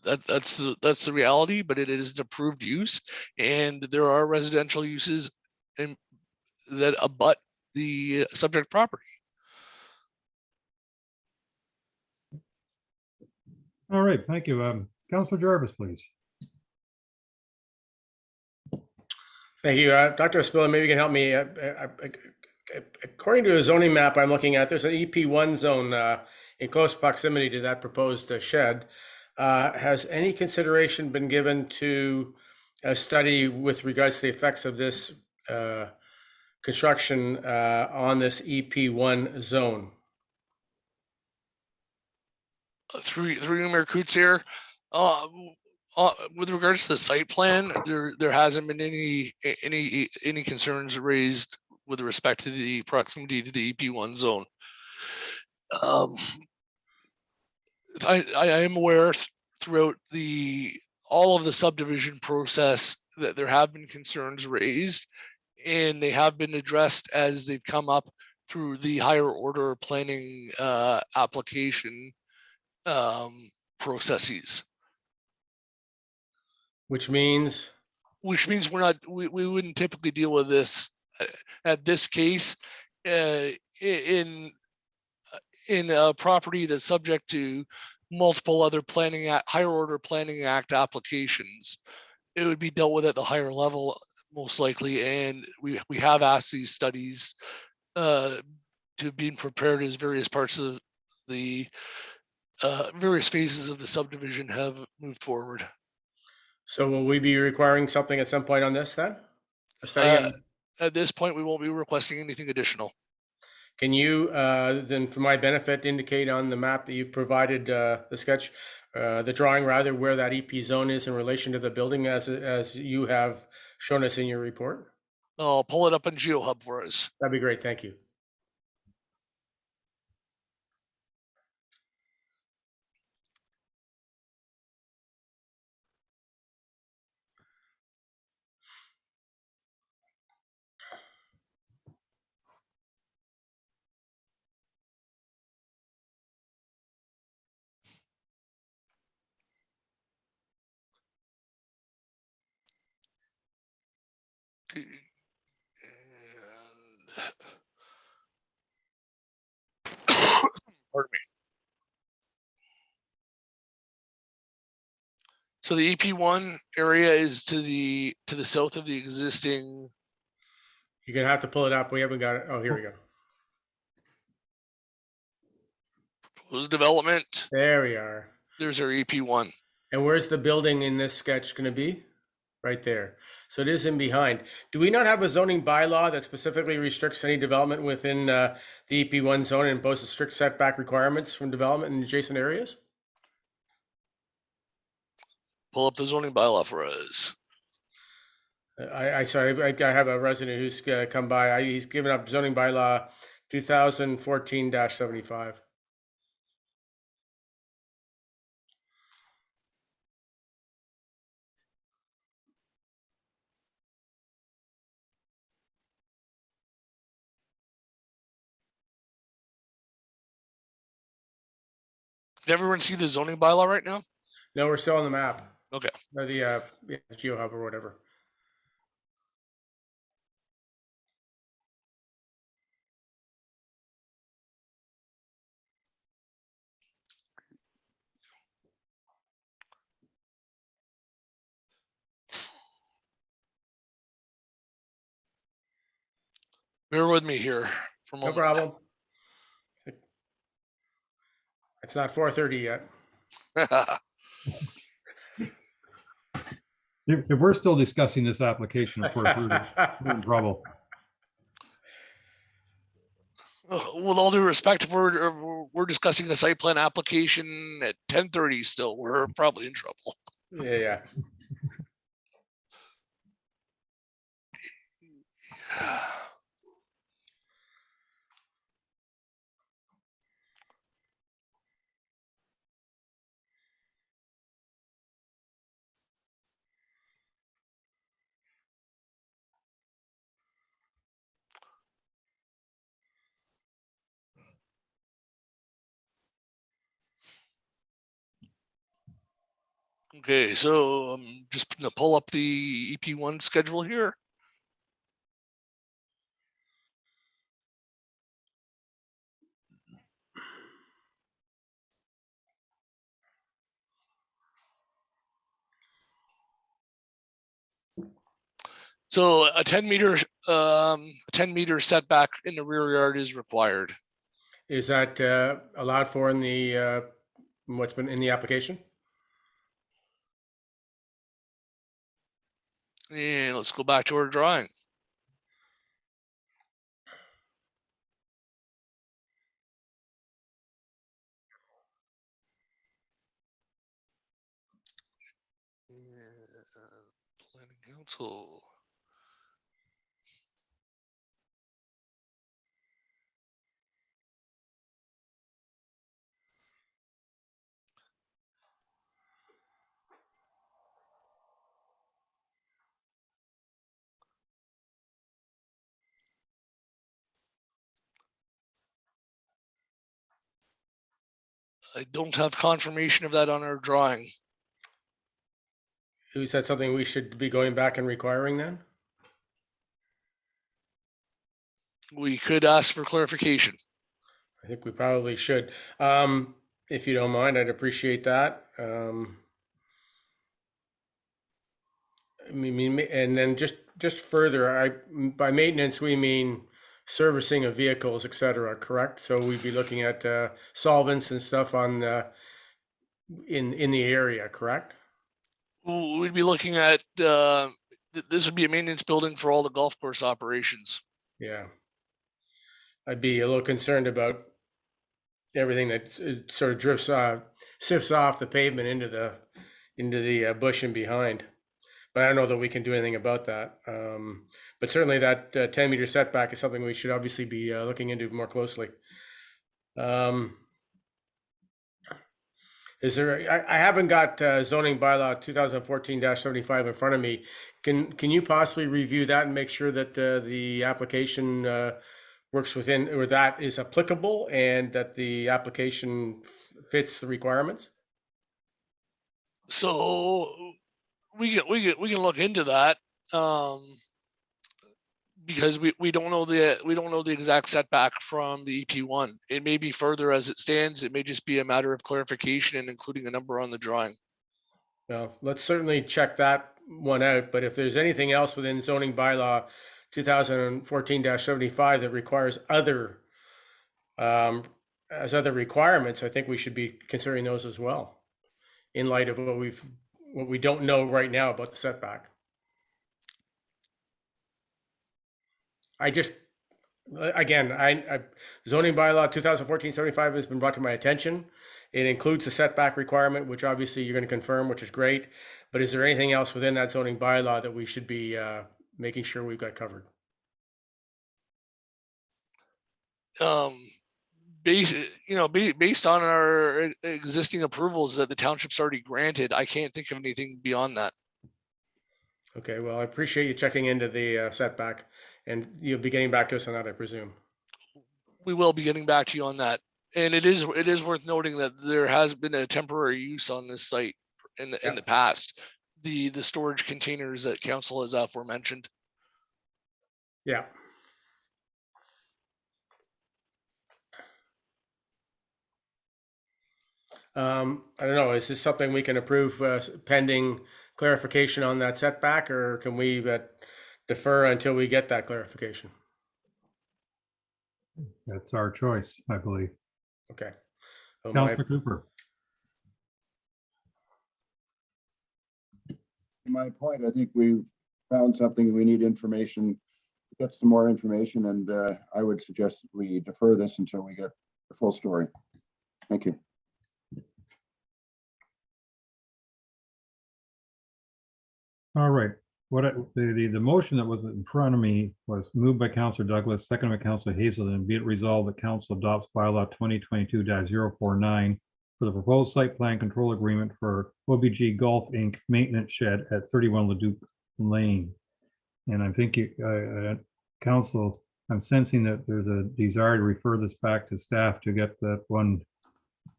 that's the reality, but it is an approved use, and there are residential uses that abut the subject property. All right, thank you. Councilor Jarvis, please. Thank you. Dr. Espilla, maybe you can help me. According to a zoning map I'm looking at, there's an EP1 zone in close proximity to that proposed shed. Has any consideration been given to a study with regards to the effects of this construction on this EP1 zone? Through Mayor Coots here, with regards to the site plan, there hasn't been any concerns raised with respect to the proximity to the EP1 zone. I am aware throughout all of the subdivision process that there have been concerns raised, and they have been addressed as they've come up through the higher order planning application processes. Which means we wouldn't typically deal with this at this case in a property that's subject to multiple other higher order planning act applications. It would be dealt with at the higher level most likely, and we have asked these studies to be prepared as various parts of the various phases of the subdivision have moved forward. So will we be requiring something at some point on this then? A study at this point, we won't be requesting anything additional. Can you, then for my benefit, indicate on the map that you've provided, the sketch, the drawing rather, where that EP zone is in relation to the building as you have shown us in your report? I'll pull it up on GeoHub for us. That'd be great. Thank you. And- Pardon me. So the EP1 area is to the south of the existing. You're gonna have to pull it up. We haven't got it. Oh, here we go. Proposed development. There we are. There's our EP1. And where's the building in this sketch gonna be? Right there. So it is in behind. Do we not have a zoning bylaw that specifically restricts any development within the EP1 zone and imposes strict setback requirements from development in adjacent areas? Pull up the zoning bylaw for us. I have a resident who's come by. He's given up zoning bylaw 2014-75. Did everyone see the zoning bylaw right now? No, we're still on the map. Okay. Or the GeoHub or whatever. Bear with me here for a No moment. problem. It's not 4:30 yet. If we're still discussing this application, of course, we're in trouble. With all due respect, if we're discussing a site plan application at 10:30 still, we're probably in trouble. Yeah. Okay, so I'm just gonna pull up the EP1 schedule here. So a 10-meter setback in the rear yard is required. Is that allowed for in the what's been in the application? And let's go back to our drawing. Planning Council. I don't have confirmation of that on our drawing. Is that something we should be going back and requiring then? We could ask for clarification. I think we probably should. If you don't mind, I'd appreciate that. I mean, and then just further, by maintenance, we mean servicing of vehicles, et cetera, correct? So we'd be looking at solvents and stuff on in the area, correct? We'd be looking at the this would be a maintenance building for all the golf course operations. Yeah. I'd be a little concerned about everything that sort of sifts off the pavement into the bush and behind. But I don't know that we can do anything about that. But certainly that 10-meter setback is something we should obviously be looking into more closely. Is there? I haven't got zoning bylaw 2014-75 in front of me. Can you possibly review that and make sure that the application works within, or that is applicable, and that the application fits the requirements? So we can look into that, because we don't know the exact setback from the EP1. It may be further as it stands. It may just be a matter of clarification and including a number on the drawing. Well, let's certainly check that one out. But if there's anything else within zoning bylaw 2014-75 that requires other requirements, I think we should be considering those as well, in light of what we don't know right now about the setback. Zoning bylaw 2014-75 has been brought to my attention. It includes the setback requirement, which obviously you're going to confirm, which is great. But is there anything else within that zoning bylaw that we should be making sure we've got covered? Based on our existing approvals that the township's already granted, I can't think of anything beyond that. Okay, well, I appreciate you checking into the setback, and you'll be getting back to us on that, I presume. We will be getting back to you on that. And it is worth noting that there has been a temporary use on this site in the past. The storage containers that council has aforementioned. Yeah. I don't know, is this something we can approve pending clarification on that setback, or can we defer until we get that clarification? That's our choice, I believe. Okay. Councilor Cooper. To my point, I think we found something. We need information, get some more information, and I would suggest that we defer this until we get the full story. Thank you. All right. The motion that was in front of me was moved by Councilor Douglas, seconded by Councilor Hazelton. Be it resolved that Council adopts bylaw 2022-049 for the proposed site plan control agreement for OBG Golf Inc. maintenance shed at 31 Leduc Lane. And I think Council, I'm sensing that there's a desire to refer this back to staff to get that one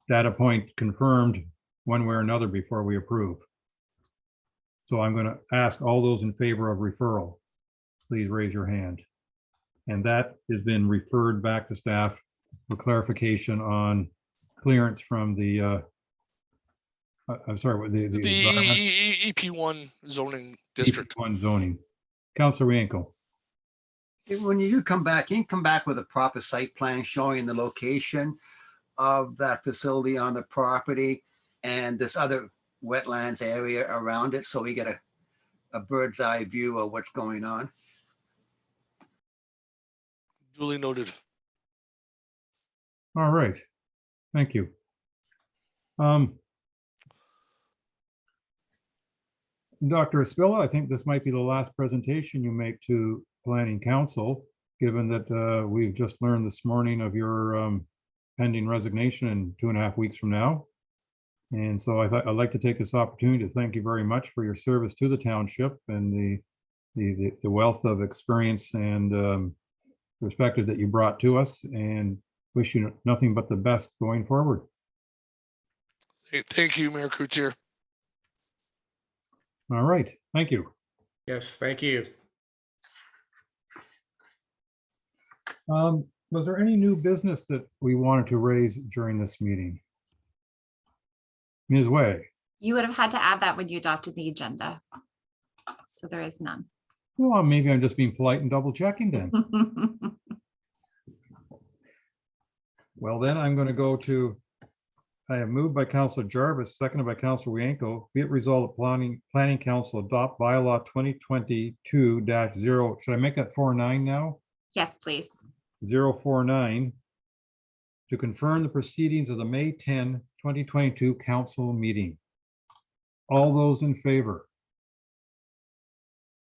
data point confirmed one way or another before we approve. So I'm going to ask all those in favor of referral, please raise your hand. And that has been referred back to staff for clarification on clearance from the, I'm sorry, the EP1 zoning district. EP1 zoning. Councilor Rienko. When you come back, you can come back with a proper site plan showing the location of that facility on the property and this other wetlands area around it, so we get a bird's eye view of what's going on. Duly noted. All right, thank you. Dr. Espilla, I think this might be the last presentation you make to Planning Council, given that we've just learned this morning of your pending resignation in 2.5 weeks from now. And so I'd like to take this opportunity to thank you very much for your service to the township and the wealth of experience and perspective that you brought to us, and wish you nothing but the best going forward. Hey, thank you, Mayor Coutier. All right, thank you. Yes, thank you. Was there any new business that we wanted to raise during this meeting? Ms. Way. You would have had to add that when you adopted the agenda. So there is none. Well, maybe I'm just being polite and double checking then. Well, then I'm going to go to I have moved by Councillor Jarvis, seconded by Councillor Wienko. Be it resolved, that planning council adopt bylaw 2022-0. Should I make that 49 now? Yes, please. 049 to confirm the proceedings of the May 10, 2022 council meeting. All those in favor?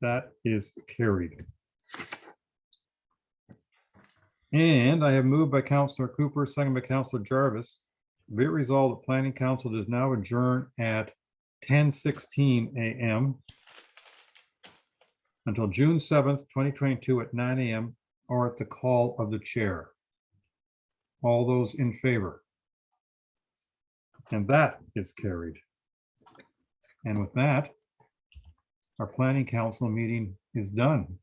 That is carried. And I have moved by Councillor Cooper, seconded by Councillor Jarvis. Be it resolved, the planning council does now adjourn at 10:16 a.m. until June 7th, 2022 at 9 a.m. or at the call of the chair. All those in favor? And that is carried. And with that, our planning council meeting is done.